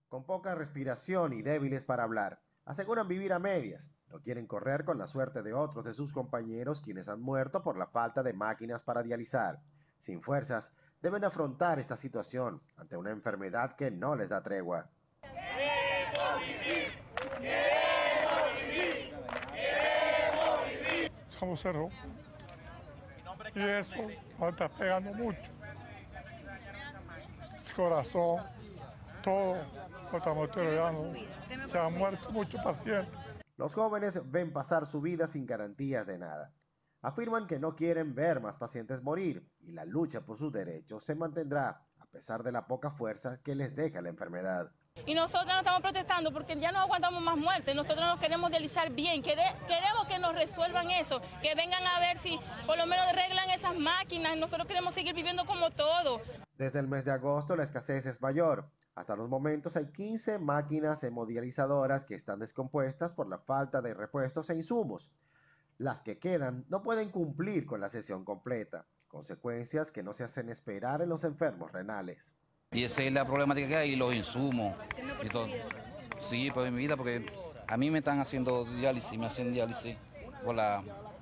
Con poca respiración y débiles para hablar, aseguran vivir a medias. No quieren correr con la suerte de otros de sus compañeros quienes han muerto por la falta de máquinas para dializar. Sin fuerzas, deben afrontar esta situación ante una enfermedad que no les da tregua. ¡Queremos vivir! Somos cero. Y eso nos está pegando mucho. El corazón, todo lo estamos deteriorando. Se han muerto muchos pacientes. Los jóvenes ven pasar su vida sin garantías de nada. Afirman que no quieren ver más pacientes morir y la lucha por sus derechos se mantendrá a pesar de la poca fuerza que les deja la enfermedad. Y nosotros no estamos protestando porque ya no aguantamos más muertes, nosotros nos queremos dializar bien, queremos que nos resuelvan eso, que vengan a ver si por lo menos arreglan esas máquinas, nosotros queremos seguir viviendo como todo. Desde el mes de agosto la escasez es mayor. Hasta los momentos hay 15 máquinas hemodializadoras que están descompuestas por la falta de repuestos e insumos. Las que quedan no pueden cumplir con la sesión completa, consecuencias que no se hacen esperar en los enfermos renales. Y esa es la problemática que hay, los insumos. Y todo. Sí, pues mi vida, porque a mí me están haciendo diálisis, me hacen diálisis por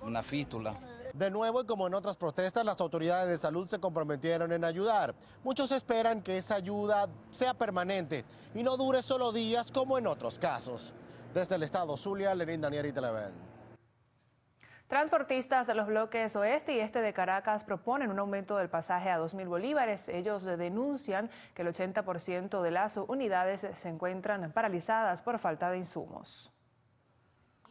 una fístula. De nuevo, y como en otras protestas, las autoridades de salud se comprometieron en ayudar. Muchos esperan que esa ayuda sea permanente y no dure solo días como en otros casos. Desde el estado Zulia, Lenín Daniel y Televen. Transportistas de los bloques oeste y este de Caracas proponen un aumento del pasaje a 2.000 bolívares. Ellos denuncian que el 80% de las unidades se encuentran paralizadas por falta de insumos.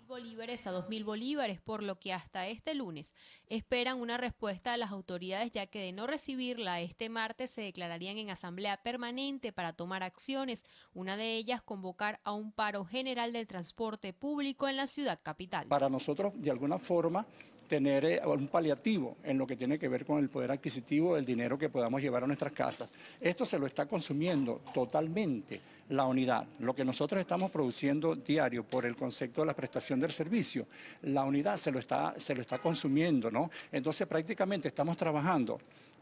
Bolívares a 2.000 bolívares, por lo que hasta este lunes esperan una respuesta de las autoridades, ya que de no recibirla este martes se declararían en asamblea permanente para tomar acciones, una de ellas convocar a un paro general del transporte público en la ciudad capital. Para nosotros, de alguna forma, tener un paliativo en lo que tiene que ver con el poder adquisitivo del dinero que podamos llevar a nuestras casas. Esto se lo está consumiendo totalmente la unidad. Lo que nosotros estamos produciendo diario por el concepto de la prestación del servicio, la unidad se lo está consumiendo, ¿no? Entonces prácticamente estamos trabajando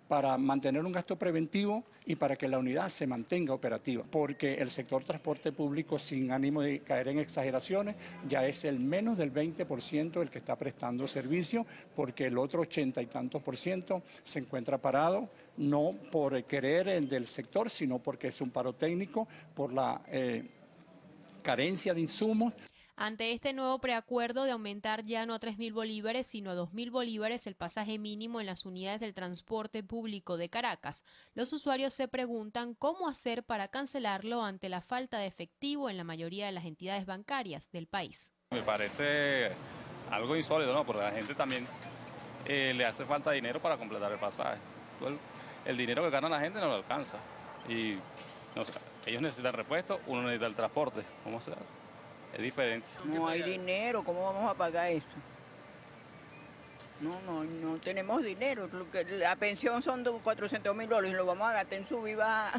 para mantener un gasto preventivo y para que la unidad se mantenga operativa, porque el sector transporte público, sin ánimo de caer en exageraciones, ya es el menos del 20% el que está prestando servicio, porque el otro 80 y tantos % se encuentra parado, no por querer del sector, sino porque es un paro técnico, por la carencia de insumos. Ante este nuevo preacuerdo de aumentar ya no a 3.000 bolívares, sino a 2.000 bolívares el pasaje mínimo en las unidades del transporte público de Caracas, los usuarios se preguntan cómo hacer para cancelarlo ante la falta de efectivo en la mayoría de las entidades bancarias del país. Me parece algo insólito, ¿no? Porque a la gente también le hace falta dinero para completar el pasaje. El dinero que gana la gente no lo alcanza. Y no sé, ellos necesitan repuesto, uno necesita el transporte. ¿Cómo se hace? Es diferente. No hay dinero, ¿cómo vamos a pagar esto? No tenemos dinero. La pensión son de $400.000 y lo vamos a gastar en su viva.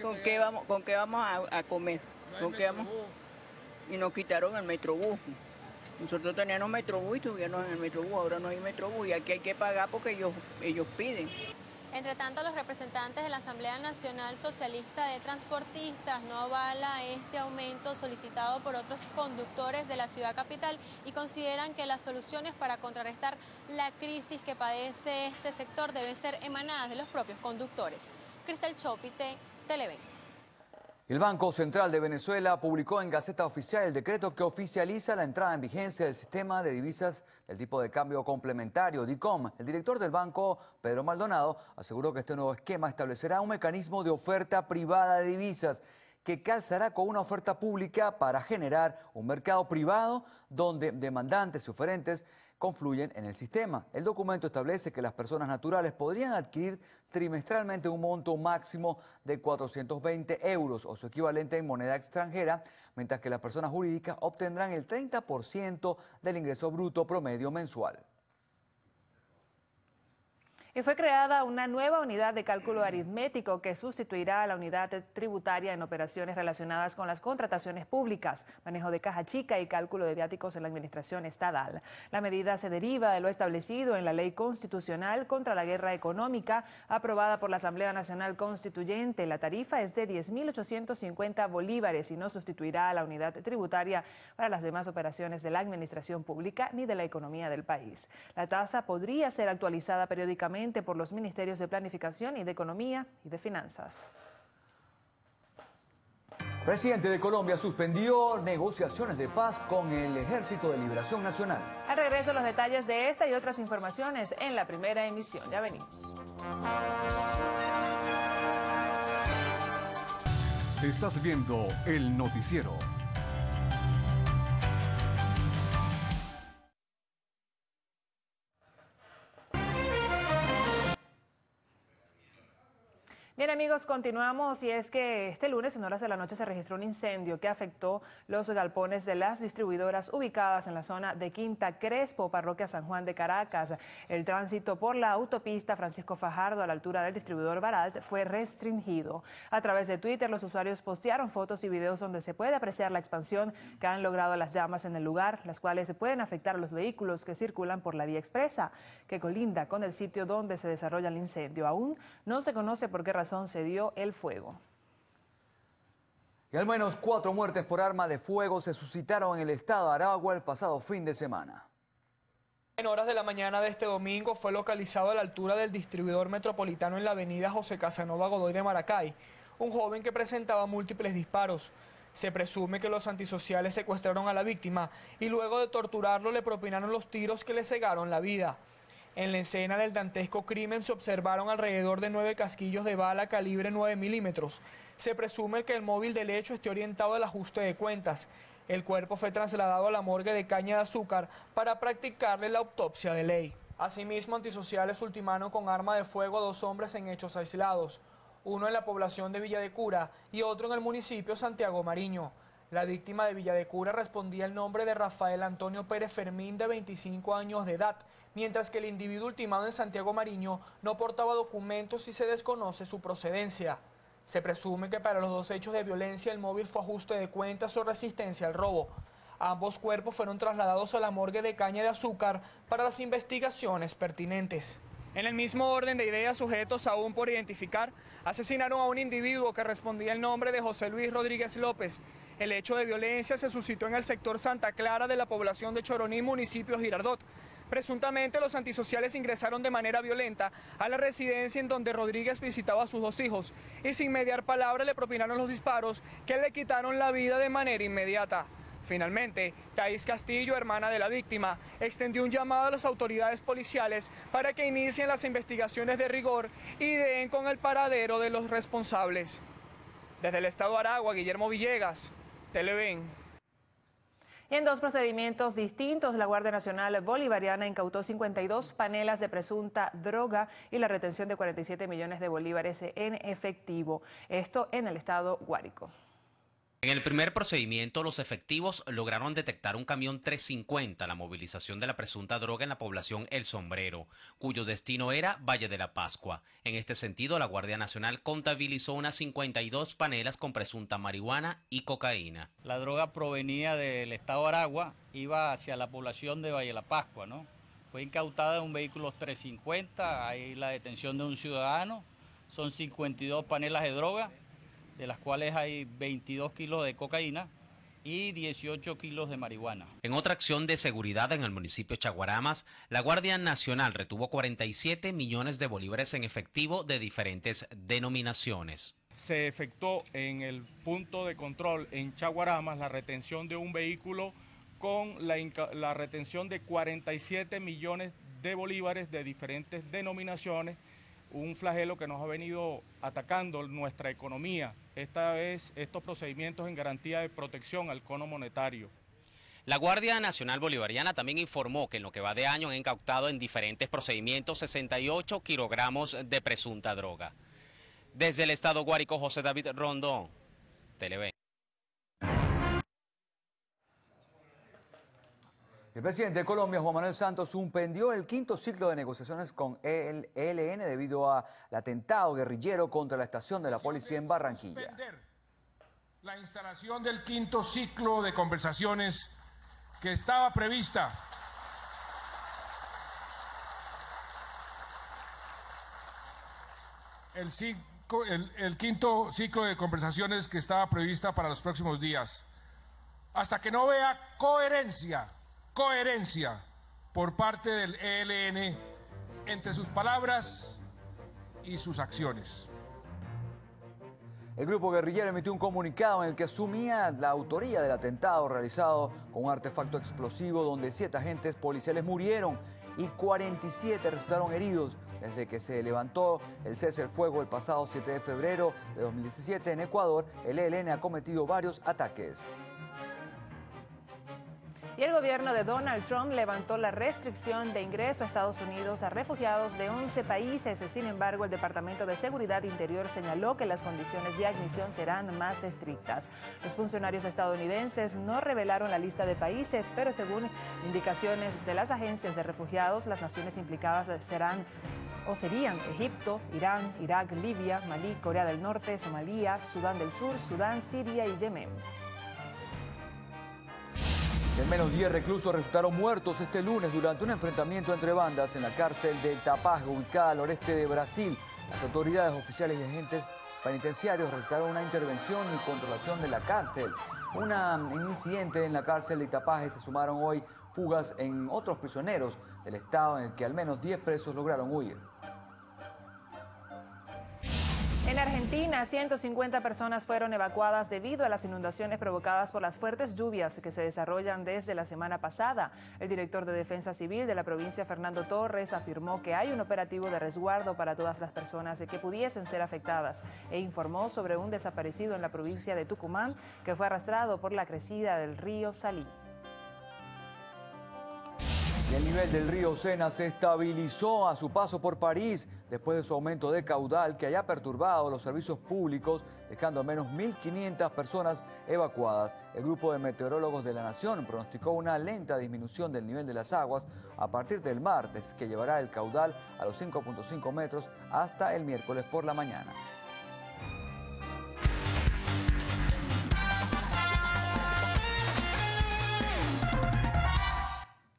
¿Con qué vamos a comer? ¿Con qué vamos? Y nos quitaron el Metrobús. Nosotros teníamos Metrobús y estuvimos en el Metrobús, ahora no hay Metrobús y aquí hay que pagar porque ellos piden. Entre tanto, los representantes de la Asamblea Nacional Socialista de Transportistas no avala este aumento solicitado por otros conductores de la ciudad capital y consideran que las soluciones para contrarrestar la crisis que padece este sector deben ser emanadas de los propios conductores. Cristel Chopite, Televen. El Banco Central de Venezuela publicó en Gaceta Oficial el decreto que oficializa la entrada en vigencia del sistema de divisas del tipo de cambio complementario, DICOM. El director del banco, Pedro Maldonado, aseguró que este nuevo esquema establecerá un mecanismo de oferta privada de divisas que calzará con una oferta pública para generar un mercado privado donde demandantes y oferentes confluyen en el sistema. El documento establece que las personas naturales podrían adquirir trimestralmente un monto máximo de 420 euros o su equivalente en moneda extranjera, mientras que las personas jurídicas obtendrán el 30% del ingreso bruto promedio mensual. Y fue creada una nueva unidad de cálculo aritmético que sustituirá a la unidad tributaria en operaciones relacionadas con las contrataciones públicas, manejo de caja chica y cálculo de viáticos en la administración estatal. La medida se deriva de lo establecido en la Ley Constitucional contra la Guerra Económica, aprobada por la Asamblea Nacional Constituyente. La tarifa es de 10.850 bolívares y no sustituirá a la unidad tributaria para las demás operaciones de la administración pública ni de la economía del país. La tasa podría ser actualizada periódicamente por los ministerios de Planificación y de Economía y de Finanzas. Presidente de Colombia suspendió negociaciones de paz con el Ejército de Liberación Nacional. Al regreso, los detalles de esta y otras informaciones en la primera emisión. Ya venimos. Estás viendo El Noticiero. Bien, amigos, continuamos y es que este lunes en horas de la noche se registró un incendio que afectó los galpones de las distribuidoras ubicadas en la zona de Quinta Crespo, parroquia San Juan de Caracas. El tránsito por la autopista Francisco Fajardo a la altura del distribuidor Baralt fue restringido. A través de Twitter, los usuarios postearon fotos y videos donde se puede apreciar la expansión que han logrado las llamas en el lugar, las cuales pueden afectar a los vehículos que circulan por la vía expresa, que colinda con el sitio donde se desarrolla el incendio. Aún no se conoce por qué razón se dio el fuego. Y al menos 4 muertes por arma de fuego se suscitaron en el estado de Aragua el pasado fin de semana. En horas de la mañana de este domingo fue localizado a la altura del distribuidor metropolitano en la avenida José Casanova Godoy de Maracay un joven que presentaba múltiples disparos. Se presume que los antisociales secuestraron a la víctima y luego de torturarlo le propinaron los tiros que le cegaron la vida. En la escena del dantesco crimen se observaron alrededor de 9 casquillos de bala calibre 9 milímetros. Se presume que el móvil del hecho esté orientado al ajuste de cuentas. El cuerpo fue trasladado a la morgue de Caña de Azúcar para practicarle la autopsia de ley. Asimismo, antisociales ultimaron con arma de fuego a 2 hombres en hechos aislados, uno en la población de Villa de Cura y otro en el municipio Santiago Mariño. La víctima de Villa de Cura respondía el nombre de Rafael Antonio Pérez Fermín, de 25 años de edad, mientras que el individuo ultimado en Santiago Mariño no portaba documentos y se desconoce su procedencia. Se presume que para los 2 hechos de violencia el móvil fue ajuste de cuentas o resistencia al robo. Ambos cuerpos fueron trasladados a la morgue de Caña de Azúcar para las investigaciones pertinentes. En el mismo orden de ideas, sujetos aún por identificar, asesinaron a un individuo que respondía el nombre de José Luis Rodríguez López. El hecho de violencia se suscitó en el sector Santa Clara de la población de Choroní, municipio Girardot. Presuntamente, los antisociales ingresaron de manera violenta a la residencia en donde Rodríguez visitaba a sus 2 hijos y sin mediar palabra le propinaron los disparos que le quitaron la vida de manera inmediata. Finalmente, Thais Castillo, hermana de la víctima, extendió un llamado a las autoridades policiales para que inicien las investigaciones de rigor y den con el paradero de los responsables. Desde el estado de Aragua, Guillermo Villegas, Televen. Y en 2 procedimientos distintos, la Guardia Nacional Bolivariana incautó 52 panelas de presunta droga y la retención de 47 millones de bolívares en efectivo. Esto en el estado Guárico. En el primer procedimiento, los efectivos lograron detectar un camión 350, la movilización de la presunta droga en la población El Sombrero, cuyo destino era Valle de la Pascua. En este sentido, la Guardia Nacional contabilizó unas 52 panelas con presunta marihuana y cocaína. La droga provenía del estado de Aragua, iba hacia la población de Valle de la Pascua, ¿no? Fue incautada en un vehículo 350, hay la detención de un ciudadano, son 52 panelas de droga, de las cuales hay 22 kilos de cocaína y 18 kilos de marihuana. En otra acción de seguridad en el municipio de Chaguaramas, la Guardia Nacional retuvo 47 millones de bolívares en efectivo de diferentes denominaciones. Se efectuó en el punto de control en Chaguaramas la retención de un vehículo con la retención de 47 millones de bolívares de diferentes denominaciones, un flagelo que nos ha venido atacando nuestra economía, esta vez estos procedimientos en garantía de protección al cono monetario. La Guardia Nacional Bolivariana también informó que en lo que va de año han incautado en diferentes procedimientos 68 kilogramos de presunta droga. Desde el estado Guárico, José David Rondón, Televen. El presidente de Colombia, Juan Manuel Santos, suspendió el quinto ciclo de negociaciones con el ELN debido al atentado guerrillero contra la estación de la policía en Barranquilla. Suspender la instalación del quinto ciclo de conversaciones que estaba prevista el quinto ciclo de conversaciones que estaba prevista para los próximos días, hasta que no vea coherencia por parte del ELN entre sus palabras y sus acciones. El grupo guerrillero emitió un comunicado en el que asumía la autoría del atentado realizado con un artefacto explosivo donde 7 agentes policiales murieron y 47 resultaron heridos desde que se levantó el cese al fuego el pasado 7 de febrero de 2017 en Ecuador. El ELN ha cometido varios ataques. Y el gobierno de Donald Trump levantó la restricción de ingreso a Estados Unidos a refugiados de 11 países. Sin embargo, el Departamento de Seguridad Interior señaló que las condiciones de admisión serán más estrictas. Los funcionarios estadounidenses no revelaron la lista de países, pero según indicaciones de las agencias de refugiados, las naciones implicadas serían Egipto, Irán, Irak, Libia, Malí, Corea del Norte, Somalia, Sudán del Sur, Sudán, Siria y Yemen. Al menos 10 reclusos resultaron muertos este lunes durante un enfrentamiento entre bandas en la cárcel de Itapaj, ubicada al noreste de Brasil. Las autoridades oficiales y agentes penitenciarios realizaron una intervención y controlación de la cárcel. Un incidente en la cárcel de Itapaj, se sumaron hoy fugas en otros prisioneros del estado, en el que al menos 10 presos lograron huir. En Argentina, 150 personas fueron evacuadas debido a las inundaciones provocadas por las fuertes lluvias que se desarrollan desde la semana pasada. El director de Defensa Civil de la provincia, Fernando Torres, afirmó que hay un operativo de resguardo para todas las personas que pudiesen ser afectadas e informó sobre un desaparecido en la provincia de Tucumán que fue arrastrado por la crecida del río Salí. Y el nivel del río Sena se estabilizó a su paso por París después de su aumento de caudal que haya perturbado los servicios públicos, dejando al menos 1.500 personas evacuadas. El grupo de meteorólogos de la Nación pronosticó una lenta disminución del nivel de las aguas a partir del martes, que llevará el caudal a los 5.5 metros hasta el miércoles por la mañana.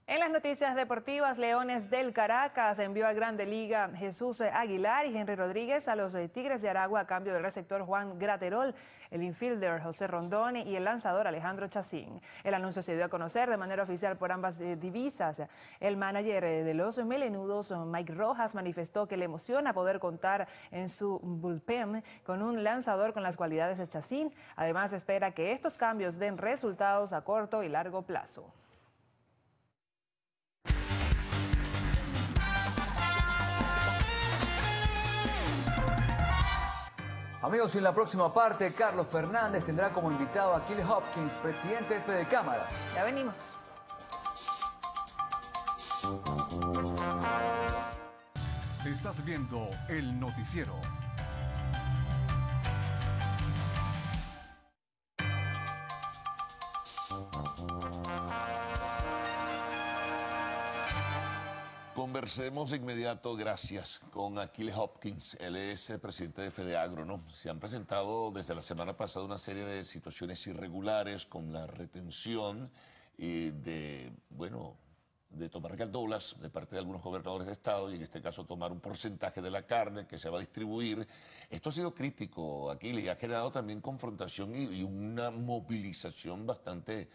En las noticias deportivas, Leones del Caracas envió al Grande Liga Jesús Aguilar y Henry Rodríguez a los Tigres de Aragua a cambio del receptor Juan Graterol, el infielder José Rondón y el lanzador Alejandro Chacín. El anuncio se dio a conocer de manera oficial por ambas divisas. El manager de los melenudos, Mike Rojas, manifestó que le emociona poder contar en su bullpen con un lanzador con las cualidades de Chacín. Además, espera que estos cambios den resultados a corto y largo plazo. Amigos, y en la próxima parte, Carlos Fernández tendrá como invitado a Aquiles Hopkins, presidente de Fede Cámara. Ya venimos. Estás viendo El Noticiero. Conversemos de inmediato, gracias, con Aquiles Hopkins. Él es el presidente de FEDEAGRO, ¿no? Se han presentado desde la semana pasada una serie de situaciones irregulares con la retención de de tomar galdolas de parte de algunos gobernadores de estado y en este caso tomar un porcentaje de la carne que se va a distribuir. Esto ha sido crítico, Aquiles, y ha generado también confrontación y una movilización bastante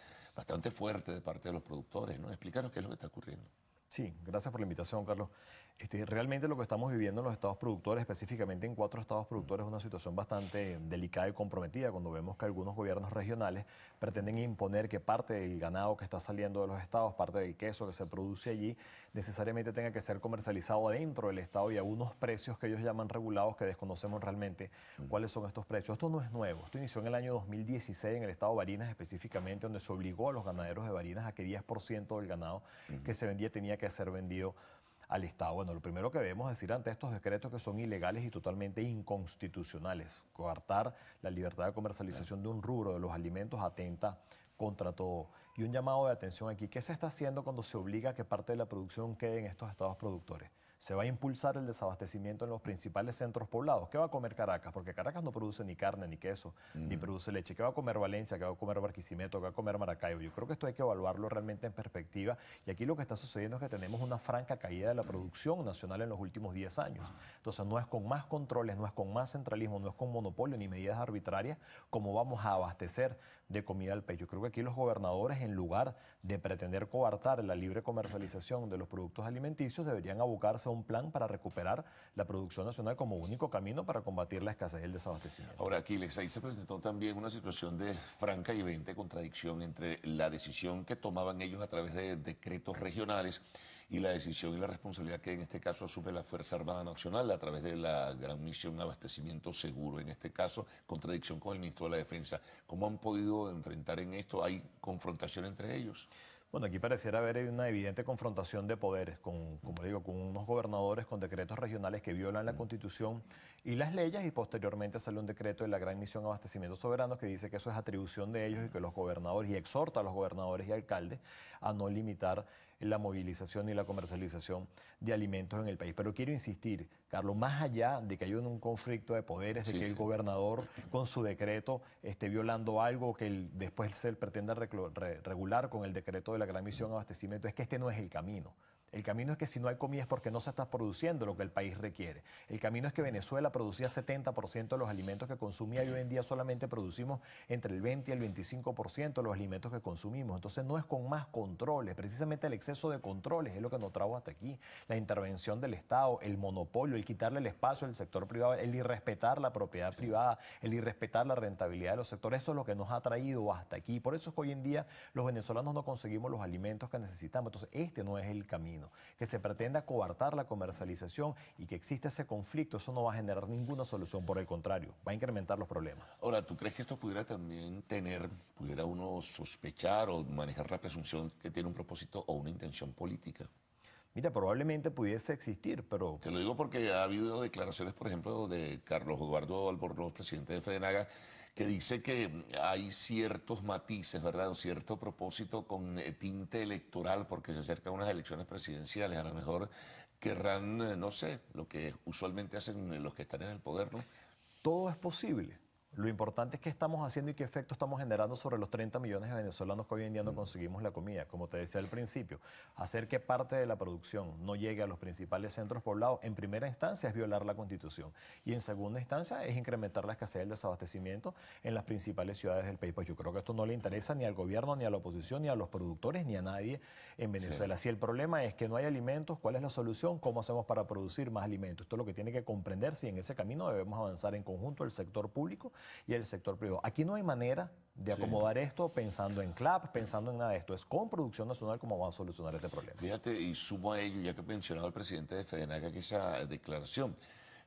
fuerte de parte de los productores, ¿no? Explícanos qué es lo que está ocurriendo. Sí, gracias por la invitación, Carlos. Realmente lo que estamos viviendo en los estados productores, específicamente en 4 estados productores, es una situación bastante delicada y comprometida cuando vemos que algunos gobiernos regionales pretenden imponer que parte del ganado que está saliendo de los estados, parte del queso que se produce allí, necesariamente tenga que ser comercializado dentro del estado y a unos precios que ellos llaman regulados que desconocemos realmente cuáles son estos precios. Esto no es nuevo, esto inició en el año 2016 en el estado de Barinas específicamente, donde se obligó a los ganaderos de Barinas a que 10% del ganado que se vendía tenía que ser vendido al Estado. Bueno, lo primero que debemos decir ante estos decretos que son ilegales y totalmente inconstitucionales. Coartar la libertad de comercialización de un rubro de los alimentos atenta contra todo. Y un llamado de atención aquí. ¿Qué se está haciendo cuando se obliga a que parte de la producción quede en estos estados productores? Se va a impulsar el desabastecimiento en los principales centros poblados. ¿Qué va a comer Caracas? Porque Caracas no produce ni carne, ni queso, ni produce leche. ¿Qué va a comer Valencia? ¿Qué va a comer Barquisimeto? ¿Qué va a comer Maracaibo? Yo creo que esto hay que evaluarlo realmente en perspectiva. Y aquí lo que está sucediendo es que tenemos una franca caída de la producción nacional en los últimos 10 años. Entonces no es con más controles, no es con más centralismo, no es con monopolio ni medidas arbitrarias como vamos a abastecer de comida al país. Yo creo que aquí los gobernadores, en lugar de pretender coartar la libre comercialización de los productos alimenticios, deberían abocarse a un plan para recuperar la producción nacional como único camino para combatir la escasez y el desabastecimiento. Ahora, Aquiles, ahí se presentó también una situación de franca y evidente contradicción entre la decisión que tomaban ellos a través de decretos regionales y la decisión y la responsabilidad que en este caso asume la Fuerza Armada Nacional a través de la gran misión Abastecimiento Seguro. En este caso, contradicción con el ministro de la Defensa. ¿Cómo han podido enfrentar en esto? ¿Hay confrontación entre ellos? Bueno, aquí pareciera haber una evidente confrontación de poderes, como digo, con unos gobernadores con decretos regionales que violan la Constitución y las leyes, y posteriormente sale un decreto de la Gran Misión Abastecimiento Soberano que dice que eso es atribución de ellos y que los gobernadores, y exhorta a los gobernadores y alcaldes a no limitar la movilización y la comercialización de alimentos en el país. Pero quiero insistir, Carlos, más allá de que haya un conflicto de poderes, de que el gobernador con su decreto esté violando algo que después se pretenda regular con el decreto de la Gran Misión Abastecimiento, es que este no es el camino. El camino es que si no hay comida es porque no se está produciendo lo que el país requiere. El camino es que Venezuela producía 70% de los alimentos que consumía y hoy en día solamente producimos entre el 20 y el 25% de los alimentos que consumimos. Entonces no es con más controles, precisamente el exceso de controles es lo que nos trajo hasta aquí. La intervención del Estado, el monopolio, el quitarle el espacio al sector privado, el irrespetar la propiedad privada, el irrespetar la rentabilidad de los sectores, eso es lo que nos ha traído hasta aquí. Por eso es que hoy en día los venezolanos no conseguimos los alimentos que necesitamos. Entonces este no es el camino. Que se pretenda coartar la comercialización y que exista ese conflicto, eso no va a generar ninguna solución, por el contrario, va a incrementar los problemas. Ahora, ¿tú crees que esto pudiera también pudiera uno sospechar o manejar la presunción que tiene un propósito o una intención política? Mira, probablemente pudiese existir, pero... Te lo digo porque ha habido declaraciones, por ejemplo, de Carlos Eduardo Albornoz, presidente de FEDENAGA, que dice que hay ciertos matices, ¿verdad? O cierto propósito con tinte electoral porque se acercan unas elecciones presidenciales. A lo mejor querrán, no sé, lo que usualmente hacen los que están en el poder, ¿no? Todo es posible. Lo importante es qué estamos haciendo y qué efecto estamos generando sobre los 30 millones de venezolanos que hoy en día no conseguimos la comida. Como te decía al principio, hacer que parte de la producción no llegue a los principales centros poblados, en primera instancia es violar la Constitución y en segunda instancia es incrementar la escasez del desabastecimiento en las principales ciudades del país. Pues yo creo que esto no le interesa ni al gobierno, ni a la oposición, ni a los productores, ni a nadie en Venezuela. Si el problema es que no hay alimentos, ¿cuál es la solución? ¿Cómo hacemos para producir más alimentos? Esto es lo que tiene que comprenderse y en ese camino debemos avanzar en conjunto el sector público y el sector privado. Aquí no hay manera de acomodar esto pensando en CLAP, pensando en nada de esto. Es con producción nacional como vamos a solucionar este problema. Fíjate, y sumo a ello, ya que mencionaba el presidente de FEDENAGA que esa declaración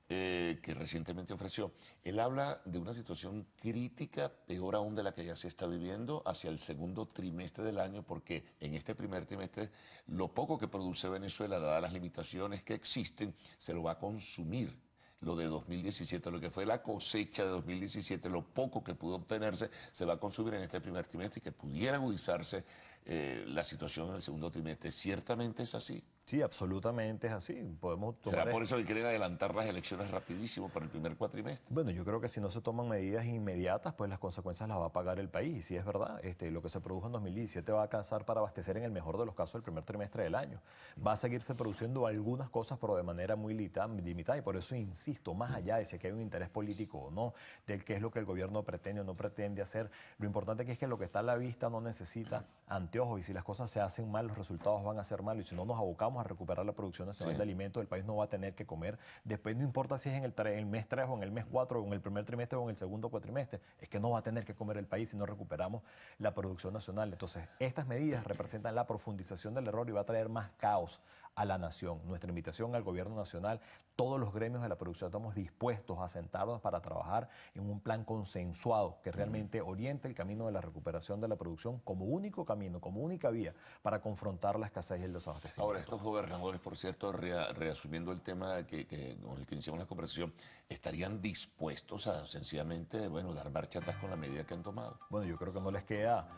que recientemente ofreció, él habla de una situación crítica, peor aún de la que ya se está viviendo, hacia el segundo trimestre del año, porque en este primer trimestre lo poco que produce Venezuela, dadas las limitaciones que existen, se lo va a consumir. Lo de 2017, lo que fue la cosecha de 2017, lo poco que pudo obtenerse, se va a consumir en este primer trimestre y que pudiera agudizarse la situación en el segundo trimestre. ¿Ciertamente es así? Sí, absolutamente es así. Podemos tomar... ¿Será por eso que quieren adelantar las elecciones rapidísimo para el primer cuatrimestre? Bueno, yo creo que si no se toman medidas inmediatas, pues las consecuencias las va a pagar el país. Y sí es verdad, lo que se produjo en 2017 va a alcanzar para abastecer en el mejor de los casos el primer trimestre del año. Va a seguirse produciendo algunas cosas, pero de manera muy limitada. Y por eso insisto, más allá de si aquí hay un interés político o no, del qué es lo que el gobierno pretende o no pretende hacer, lo importante aquí es que lo que está a la vista no necesita anteojos. Y si las cosas se hacen mal, los resultados van a ser malos. Y si no nos abocamos a recuperar la producción nacional de alimentos, el país no va a tener que comer. Después no importa si es en el mes 3 o en el mes 4 o en el primer trimestre o en el segundo cuatrimestre, es que no va a tener que comer el país si no recuperamos la producción nacional. Entonces, estas medidas representan la profundización del error y va a traer más caos a la nación. Nuestra invitación al gobierno nacional, todos los gremios de la producción estamos dispuestos a sentarnos para trabajar en un plan consensuado que realmente oriente el camino de la recuperación de la producción como único camino, como única vía para confrontar la escasez y el desabastecimiento. Ahora, estos gobernadores, por cierto, reasumiendo el tema con el que iniciamos la conversación, ¿estarían dispuestos a sencillamente, dar marcha atrás con la medida que han tomado? Bueno, yo creo que no les queda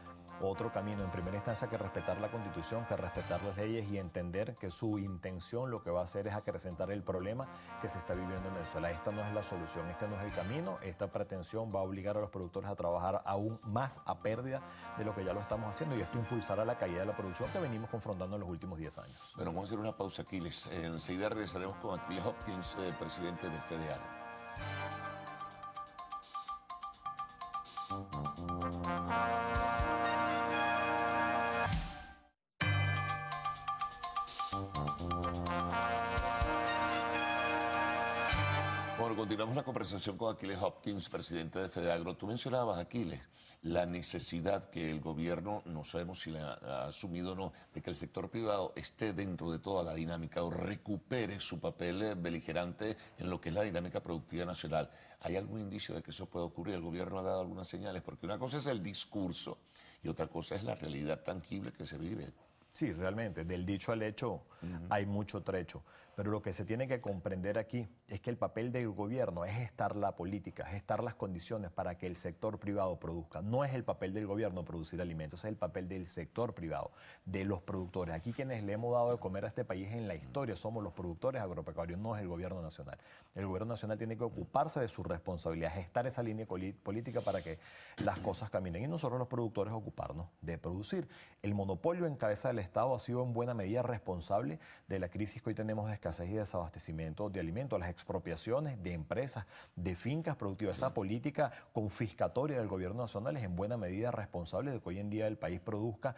otro camino en primera instancia que respetar la Constitución, que respetar las leyes y entender que su intención lo que va a hacer es acrecentar el problema que se está viviendo en Venezuela. Esta no es la solución, este no es el camino. Esta pretensión va a obligar a los productores a trabajar aún más a pérdida de lo que ya lo estamos haciendo, y esto impulsará la caída de la producción que venimos confrontando en los últimos 10 años. Bueno, vamos a hacer una pausa, Aquiles. Enseguida regresaremos con Aquiles Hopkins, presidente de FEDEAGRO. Bueno, continuamos la conversación con Aquiles Hopkins, presidente de FEDEAGRO. Tú mencionabas, Aquiles, la necesidad que el gobierno, no sabemos si la ha asumido o no, de que el sector privado esté dentro de toda la dinámica o recupere su papel beligerante en lo que es la dinámica productiva nacional. ¿Hay algún indicio de que eso puede ocurrir? ¿El gobierno ha dado algunas señales? Porque una cosa es el discurso y otra cosa es la realidad tangible que se vive. Sí, realmente, del dicho al hecho hay mucho trecho. Pero lo que se tiene que comprender aquí es que el papel del gobierno es gestar la política, gestar las condiciones para que el sector privado produzca. No es el papel del gobierno producir alimentos, es el papel del sector privado, de los productores. Aquí quienes le hemos dado de comer a este país en la historia somos los productores agropecuarios, no es el gobierno nacional. El gobierno nacional tiene que ocuparse de su responsabilidad, gestar esa línea política para que las cosas caminen. Y nosotros los productores ocuparnos de producir. El monopolio en cabeza del Estado ha sido en buena medida responsable de la crisis que hoy tenemos de escasez y desabastecimiento de alimentos, las expropiaciones de empresas, de fincas productivas. Esa política confiscatoria del gobierno nacional es en buena medida responsable de que hoy en día el país produzca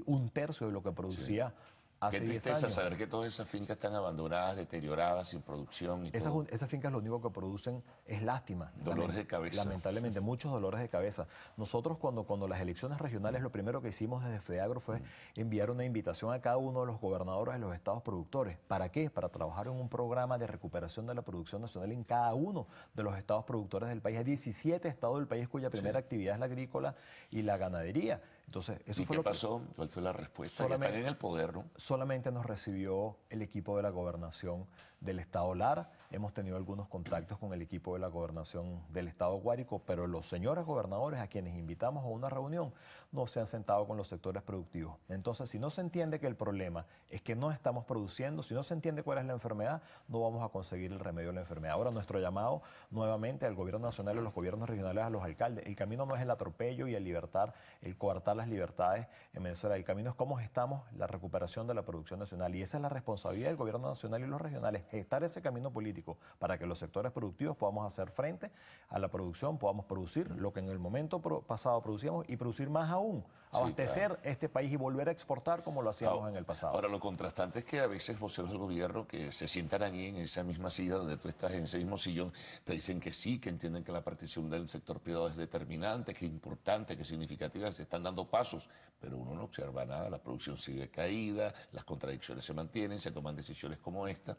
un tercio de lo que producía hace 10 años. Qué tristeza saber que todas esas fincas están abandonadas, deterioradas, sin producción y todo. Esas fincas lo único que producen es lástima. Dolores de cabeza. Lamentablemente, muchos dolores de cabeza. Nosotros cuando las elecciones regionales, lo primero que hicimos desde FEDEAGRO fue enviar una invitación a cada uno de los gobernadores de los estados productores. ¿Para qué? Para trabajar en un programa de recuperación de la producción nacional en cada uno de los estados productores del país. Hay 17 estados del país cuya primera actividad es la agrícola y la ganadería. Entonces, eso fue ¿qué pasó? ¿Cuál fue la respuesta? Ya están en el poder, ¿no? Solamente nos recibió el equipo de la gobernación del estado Lara. Hemos tenido algunos contactos con el equipo de la gobernación del estado Guárico, pero los señores gobernadores a quienes invitamos a una reunión no se han sentado con los sectores productivos. Entonces, si no se entiende que el problema es que no estamos produciendo, si no se entiende cuál es la enfermedad, no vamos a conseguir el remedio de la enfermedad. Ahora, nuestro llamado nuevamente al gobierno nacional, a los gobiernos regionales, a los alcaldes. El camino no es el atropello y el coartar las libertades en Venezuela. El camino es cómo gestamos la recuperación de la producción nacional. Y esa es la responsabilidad del gobierno nacional y los regionales, gestar ese camino político para que los sectores productivos podamos hacer frente a la producción, podamos producir lo que en el momento pasado producíamos y producir más aún, abastecer este país y volver a exportar como lo hacíamos en el pasado. Ahora, lo contrastante es que a veces voceros del gobierno que se sientan allí en esa misma silla donde tú estás, en ese mismo sillón, te dicen que sí, que entienden que la partición del sector privado es determinante, que es importante, que es significativa, que se están dando pasos, pero uno no observa nada, la producción sigue caída, las contradicciones se mantienen, se toman decisiones como esta.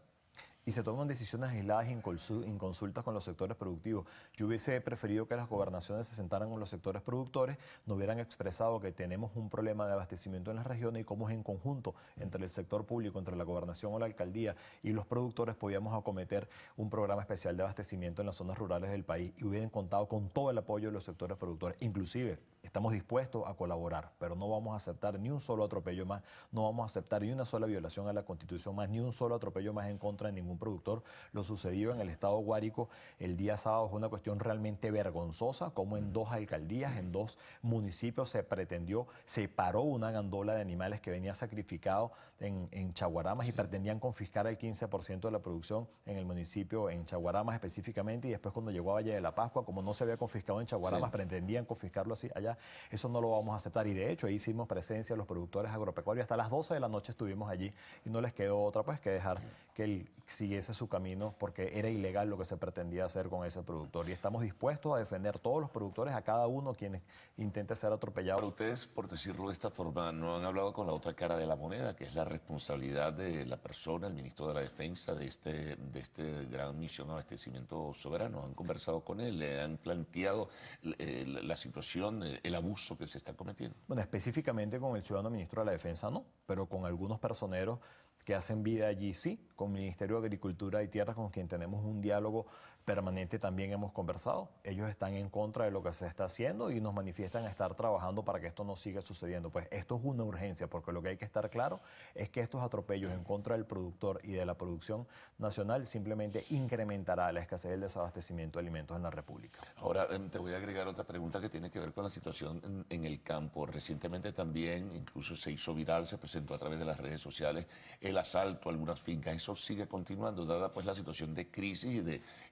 Y se toman decisiones aisladas en consultas con los sectores productivos. Yo hubiese preferido que las gobernaciones se sentaran con los sectores productores, nos hubieran expresado que tenemos un problema de abastecimiento en las regiones y cómo es en conjunto entre el sector público, entre la gobernación o la alcaldía y los productores podíamos acometer un programa especial de abastecimiento en las zonas rurales del país y hubieran contado con todo el apoyo de los sectores productores. Inclusive, Estamos dispuestos a colaborar, pero no vamos a aceptar ni un solo atropello más, no vamos a aceptar ni una sola violación a la Constitución más, ni un solo atropello más en contra de ningún productor. Lo sucedido en el estado Guárico el día sábado es una cuestión realmente vergonzosa, como en 2 alcaldías, en 2 municipios se paró una gandola de animales que venía sacrificado en Chaguaramas y pretendían confiscar el 15% de la producción en el municipio, en Chaguaramas específicamente, y después cuando llegó a Valle de la Pascua, como no se había confiscado en Chaguaramas, pretendían confiscarlo así allá. Eso no lo vamos a aceptar, y de hecho ahí hicimos presencia los productores agropecuarios. Hasta las 12 de la noche estuvimos allí y no les quedó otra pues que dejar que él siguiese su camino, porque era ilegal lo que se pretendía hacer con ese productor, y estamos dispuestos a defender todos los productores, a cada uno quien intente ser atropellado. Pero ustedes, por decirlo de esta forma, no han hablado con la otra cara de la moneda, que es la responsabilidad de la persona, el ministro de la Defensa, de este gran misión de abastecimiento soberano. ¿Han conversado con él? ¿Le han planteado la situación, el abuso que se está cometiendo? Bueno, específicamente con el ciudadano ministro de la Defensa no, pero con algunos personeros que hacen vida allí sí, con el Ministerio de Agricultura y Tierras, con quien tenemos un diálogo permanente, también hemos conversado. Ellos están en contra de lo que se está haciendo y nos manifiestan estar trabajando para que esto no siga sucediendo. Pues esto es una urgencia, porque lo que hay que estar claro es que estos atropellos en contra del productor y de la producción nacional simplemente incrementará la escasez del desabastecimiento de alimentos en la República. Ahora te voy a agregar otra pregunta que tiene que ver con la situación en el campo. Recientemente también, incluso se hizo viral, se presentó a través de las redes sociales el asalto a algunas fincas. Eso sigue continuando, dada pues la situación de crisis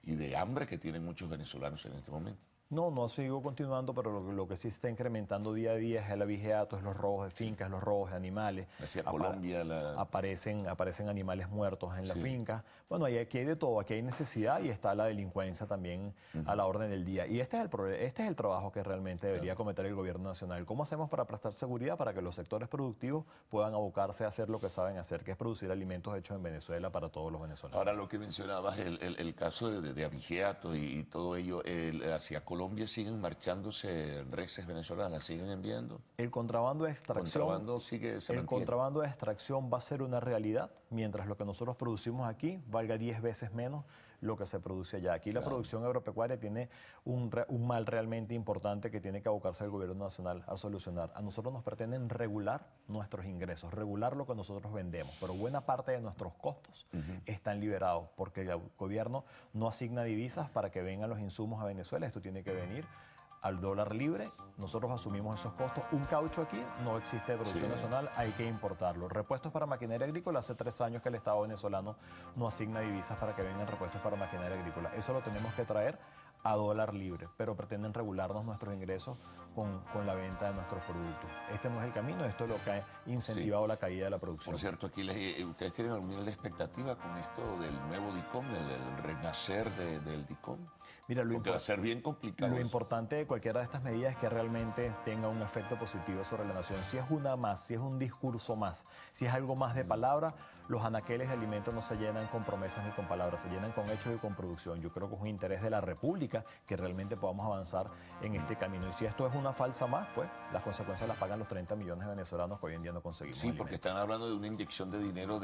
y de hambre que tienen muchos venezolanos en este momento. No sigo continuando, pero lo que sí se está incrementando día a día es el abigeato, es los robos de fincas, los robos de animales. Hacia Colombia aparecen animales muertos en la finca. Bueno, aquí hay de todo, aquí hay necesidad y está la delincuencia también a la orden del día. Y este es el trabajo que realmente debería cometer el gobierno nacional. ¿Cómo hacemos para prestar seguridad para que los sectores productivos puedan abocarse a hacer lo que saben hacer, que es producir alimentos hechos en Venezuela para todos los venezolanos? Ahora, lo que mencionabas, el caso de abigeato y todo ello, hacia Colombia siguen marchándose reses venezolanas, siguen enviando. El contrabando de extracción, el contrabando de extracción va a ser una realidad, mientras lo que nosotros producimos aquí valga 10 veces menos lo que se produce allá. Aquí la producción agropecuaria tiene un mal realmente importante que tiene que abocarse el gobierno nacional a solucionar. A nosotros nos pretenden regular nuestros ingresos, regular lo que nosotros vendemos, pero buena parte de nuestros costos están liberados porque el gobierno no asigna divisas para que vengan los insumos a Venezuela. Esto tiene que venir al dólar libre, nosotros asumimos esos costos. Un caucho aquí no existe de producción nacional, hay que importarlo. Repuestos para maquinaria agrícola, hace 3 años que el Estado venezolano no asigna divisas para que vengan repuestos para maquinaria agrícola. Eso lo tenemos que traer a dólar libre, pero pretenden regularnos nuestros ingresos con la venta de nuestros productos. Este no es el camino, esto es lo que ha incentivado la caída de la producción. Por cierto, aquí ¿ustedes tienen alguna expectativa con esto del nuevo DICOM, el renacer del DICOM? Mira, porque va a ser bien complicado. Lo importante de cualquiera de estas medidas es que realmente tenga un efecto positivo sobre la nación. Si es una más, si es un discurso más, si es algo más de palabra, los anaqueles de alimentos no se llenan con promesas ni con palabras, se llenan con hechos y con producción. Yo creo que es un interés de la República que realmente podamos avanzar en este camino. Y si esto es una falsa más, pues las consecuencias las pagan los 30 millones de venezolanos que hoy en día no conseguimos. Sí, porque están hablando de una inyección de dinero,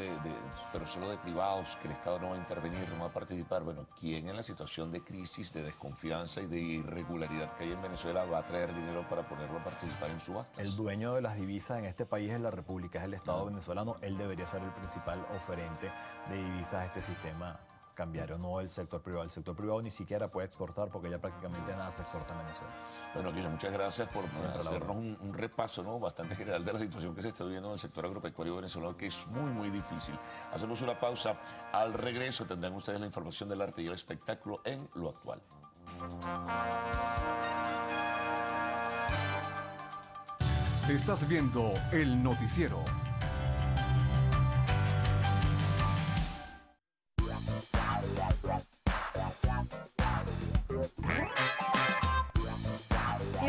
pero solo de privados, que el Estado no va a intervenir, no va a participar. Bueno, ¿quién en la situación de crisis, de desconfianza y de irregularidad que hay en Venezuela va a traer dinero para ponerlo a participar en subastas? El dueño de las divisas en este país es la República, es el Estado venezolano. Él debería ser el principal oferente de divisas a este sistema cambiario, no el sector privado. El sector privado ni siquiera puede exportar porque ya prácticamente nada se exporta en Venezuela. Bueno, Aguila, muchas gracias por hacernos un repaso, ¿no?, bastante general de la situación que se está viviendo en el sector agropecuario venezolano, que es muy, muy difícil. Hacemos una pausa. Al regreso tendrán ustedes la información del arte y el espectáculo en Lo Actual. Estás viendo El Noticiero.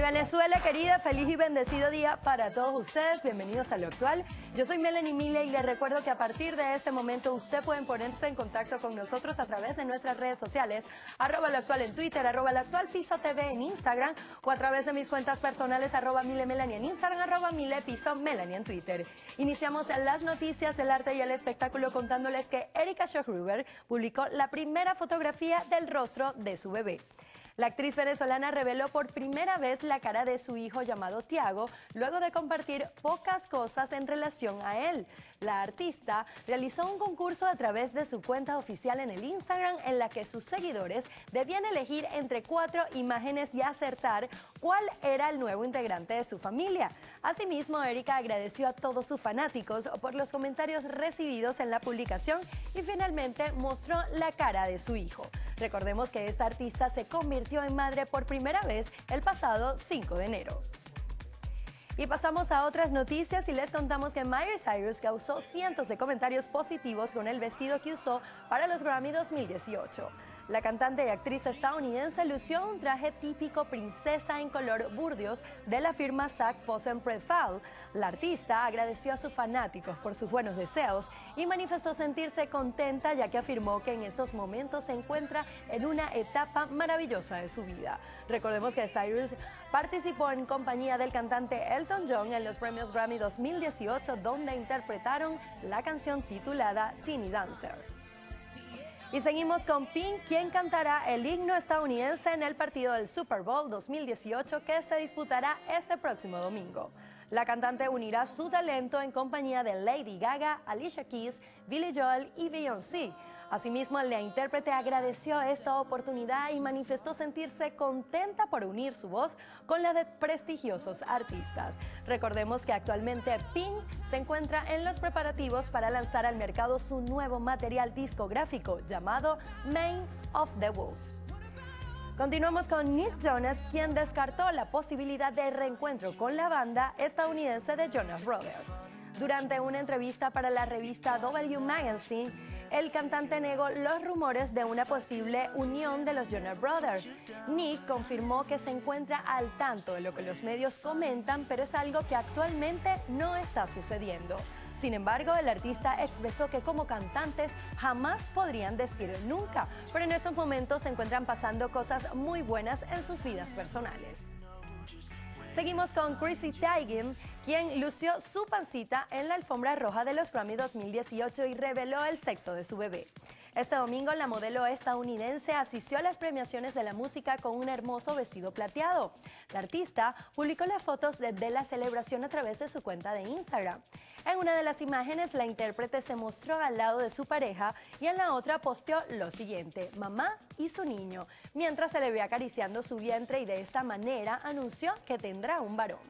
Venezuela querida, feliz y bendecido día para todos ustedes. Bienvenidos a Lo Actual. Yo soy Melanie Mille y les recuerdo que a partir de este momento usted puede ponerse en contacto con nosotros a través de nuestras redes sociales, @loactual en Twitter, @loactualpiso.tv en Instagram o a través de mis cuentas personales, @milemelanie en Instagram, @milepisomelanie en Twitter. Iniciamos las noticias del arte y el espectáculo contándoles que Erika Schroeder publicó la primera fotografía del rostro de su bebé. La actriz venezolana reveló por primera vez la cara de su hijo llamado Tiago, luego de compartir pocas cosas en relación a él. La artista realizó un concurso a través de su cuenta oficial en el Instagram en la que sus seguidores debían elegir entre 4 imágenes y acertar cuál era el nuevo integrante de su familia. Asimismo, Erika agradeció a todos sus fanáticos por los comentarios recibidos en la publicación y finalmente mostró la cara de su hijo. Recordemos que esta artista se convirtió en madre por primera vez el pasado 5 de enero. Y pasamos a otras noticias y les contamos que Miley Cyrus causó cientos de comentarios positivos con el vestido que usó para los Grammy 2018. La cantante y actriz estadounidense lució un traje típico princesa en color burdeos de la firma Sac Posen Prefal. La artista agradeció a sus fanáticos por sus buenos deseos y manifestó sentirse contenta ya que afirmó que en estos momentos se encuentra en una etapa maravillosa de su vida. Recordemos que Cyrus participó en compañía del cantante Elton John en los premios Grammy 2018 donde interpretaron la canción titulada Teeny Dancer. Y seguimos con Pink, quien cantará el himno estadounidense en el partido del Super Bowl 2018 que se disputará este próximo domingo. La cantante unirá su talento en compañía de Lady Gaga, Alicia Keys, Billy Joel y Beyoncé. Asimismo, la intérprete agradeció esta oportunidad y manifestó sentirse contenta por unir su voz con la de prestigiosos artistas. Recordemos que actualmente Pink se encuentra en los preparativos para lanzar al mercado su nuevo material discográfico llamado Man of the Woods. Continuamos con Nick Jonas, quien descartó la posibilidad de reencuentro con la banda estadounidense de Jonas Brothers. Durante una entrevista para la revista W Magazine, el cantante negó los rumores de una posible unión de los Jonas Brothers. Nick confirmó que se encuentra al tanto de lo que los medios comentan, pero es algo que actualmente no está sucediendo. Sin embargo, el artista expresó que como cantantes jamás podrían decir nunca, pero en estos momentos se encuentran pasando cosas muy buenas en sus vidas personales. Seguimos con Chrissy Teigen, quien lució su pancita en la alfombra roja de los Grammy 2018 y reveló el sexo de su bebé. Este domingo, la modelo estadounidense asistió a las premiaciones de la música con un hermoso vestido plateado. La artista publicó las fotos de la celebración a través de su cuenta de Instagram. En una de las imágenes, la intérprete se mostró al lado de su pareja y en la otra posteó lo siguiente: mamá y su niño, mientras se le ve acariciando su vientre y de esta manera anunció que tendrá un varón.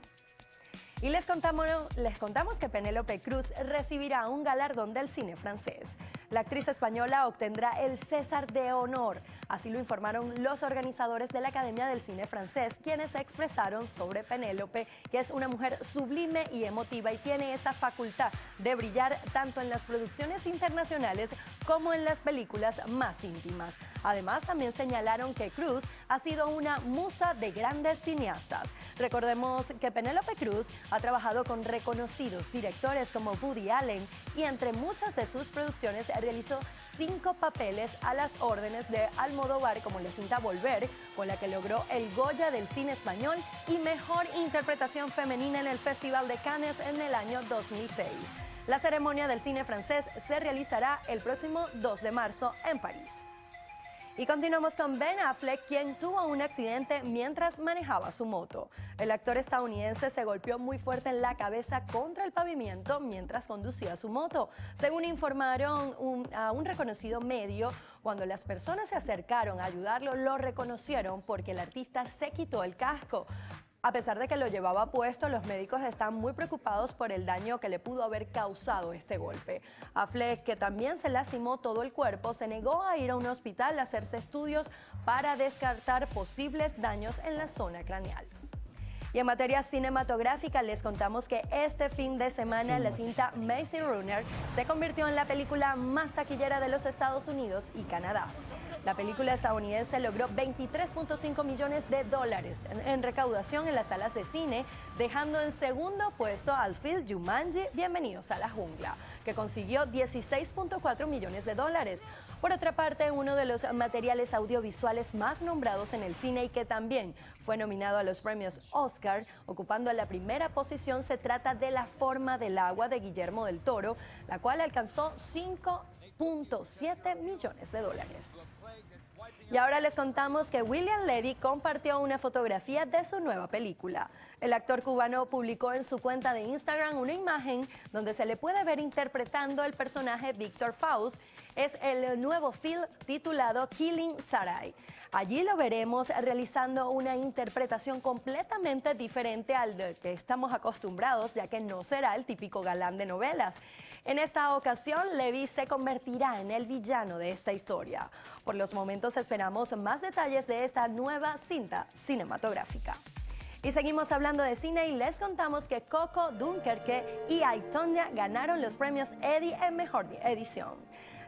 Y les contamos que Penélope Cruz recibirá un galardón del cine francés. La actriz española obtendrá el César de Honor. Así lo informaron los organizadores de la Academia del Cine Francés, quienes se expresaron sobre Penélope, que es una mujer sublime y emotiva y tiene esa facultad de brillar tanto en las producciones internacionales como en las películas más íntimas. Además, también señalaron que Cruz ha sido una musa de grandes cineastas. Recordemos que Penélope Cruz ha trabajado con reconocidos directores como Woody Allen y entre muchas de sus producciones realizó 5 papeles a las órdenes de Almodóvar, como la cinta Volver, con la que logró el Goya del cine español y mejor interpretación femenina en el Festival de Cannes en el año 2006. La ceremonia del cine francés se realizará el próximo 2 de marzo en París. Y continuamos con Ben Affleck, quien tuvo un accidente mientras manejaba su moto. El actor estadounidense se golpeó muy fuerte en la cabeza contra el pavimento mientras conducía su moto. Según informaron a un reconocido medio, cuando las personas se acercaron a ayudarlo, lo reconocieron porque el artista se quitó el casco. A pesar de que lo llevaba puesto, los médicos están muy preocupados por el daño que le pudo haber causado este golpe. Affleck, que también se lastimó todo el cuerpo, se negó a ir a un hospital a hacerse estudios para descartar posibles daños en la zona craneal. Y en materia cinematográfica les contamos que este fin de semana la cinta Maze Runner se convirtió en la película más taquillera de los Estados Unidos y Canadá. La película estadounidense logró $23.5 millones en recaudación en las salas de cine, dejando en segundo puesto al film Jumanji, Bienvenidos a la Jungla, que consiguió $16.4 millones. Por otra parte, uno de los materiales audiovisuales más nombrados en el cine y que también fue nominado a los premios Oscar, ocupando la primera posición, se trata de La forma del agua de Guillermo del Toro, la cual alcanzó $5.7 millones. Y ahora les contamos que William Levy compartió una fotografía de su nueva película. El actor cubano publicó en su cuenta de Instagram una imagen donde se le puede ver interpretando el personaje Victor Faust. Es el nuevo film titulado Killing Sarai. Allí lo veremos realizando una interpretación completamente diferente al que estamos acostumbrados, ya que no será el típico galán de novelas. En esta ocasión, Levy se convertirá en el villano de esta historia. Por los momentos esperamos más detalles de esta nueva cinta cinematográfica. Y seguimos hablando de cine y les contamos que Coco, Dunkerque y I, Tonya ganaron los premios Eddie en Mejor Edición.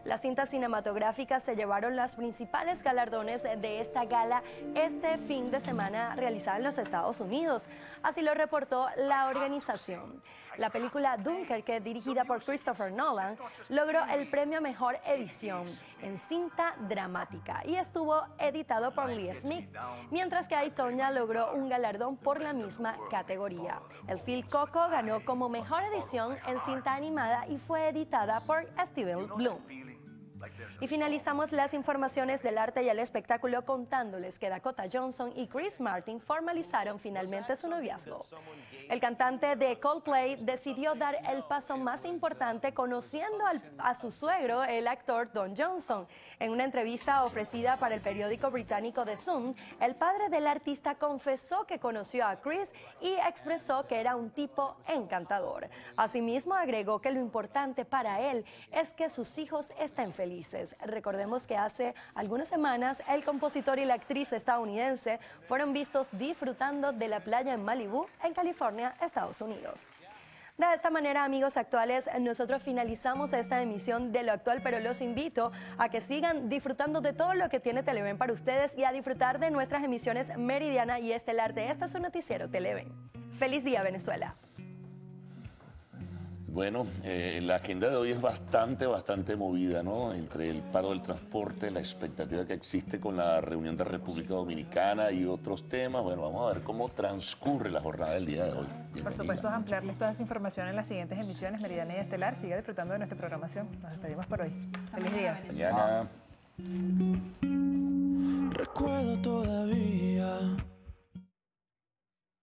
Las cintas cinematográficas se llevaron los principales galardones de esta gala este fin de semana realizada en los Estados Unidos. Así lo reportó la organización. La película Dunkerque, dirigida por Christopher Nolan, logró el premio Mejor Edición en cinta dramática y estuvo editado por Lee Smith, mientras que I, Tonya logró un galardón por la misma categoría. El film Coco ganó como Mejor Edición en cinta animada y fue editada por Steven Bloom. Y finalizamos las informaciones del arte y el espectáculo contándoles que Dakota Johnson y Chris Martin formalizaron finalmente su noviazgo. El cantante de Coldplay decidió dar el paso más importante conociendo a su suegro, el actor Don Johnson. En una entrevista ofrecida para el periódico británico The Sun, el padre del artista confesó que conoció a Chris y expresó que era un tipo encantador. Asimismo, agregó que lo importante para él es que sus hijos estén felices. Recordemos que hace algunas semanas el compositor y la actriz estadounidense fueron vistos disfrutando de la playa en Malibú, en California, Estados Unidos. De esta manera, amigos actuales, nosotros finalizamos esta emisión de Lo Actual, pero los invito a que sigan disfrutando de todo lo que tiene Televen para ustedes y a disfrutar de nuestras emisiones Meridiana y Estelar de este su noticiero Televen. ¡Feliz día, Venezuela! Bueno, la agenda de hoy es bastante movida, ¿no? Entre el paro del transporte, la expectativa que existe con la reunión de República Dominicana y otros temas. Bueno, vamos a ver cómo transcurre la jornada del día de hoy. Bienvenida. Por supuesto, ampliarles toda esa información en las siguientes emisiones Meridiana y Estelar. Siga disfrutando de nuestra programación. Nos despedimos por hoy. Feliz día. Mañana. Recuerdo todavía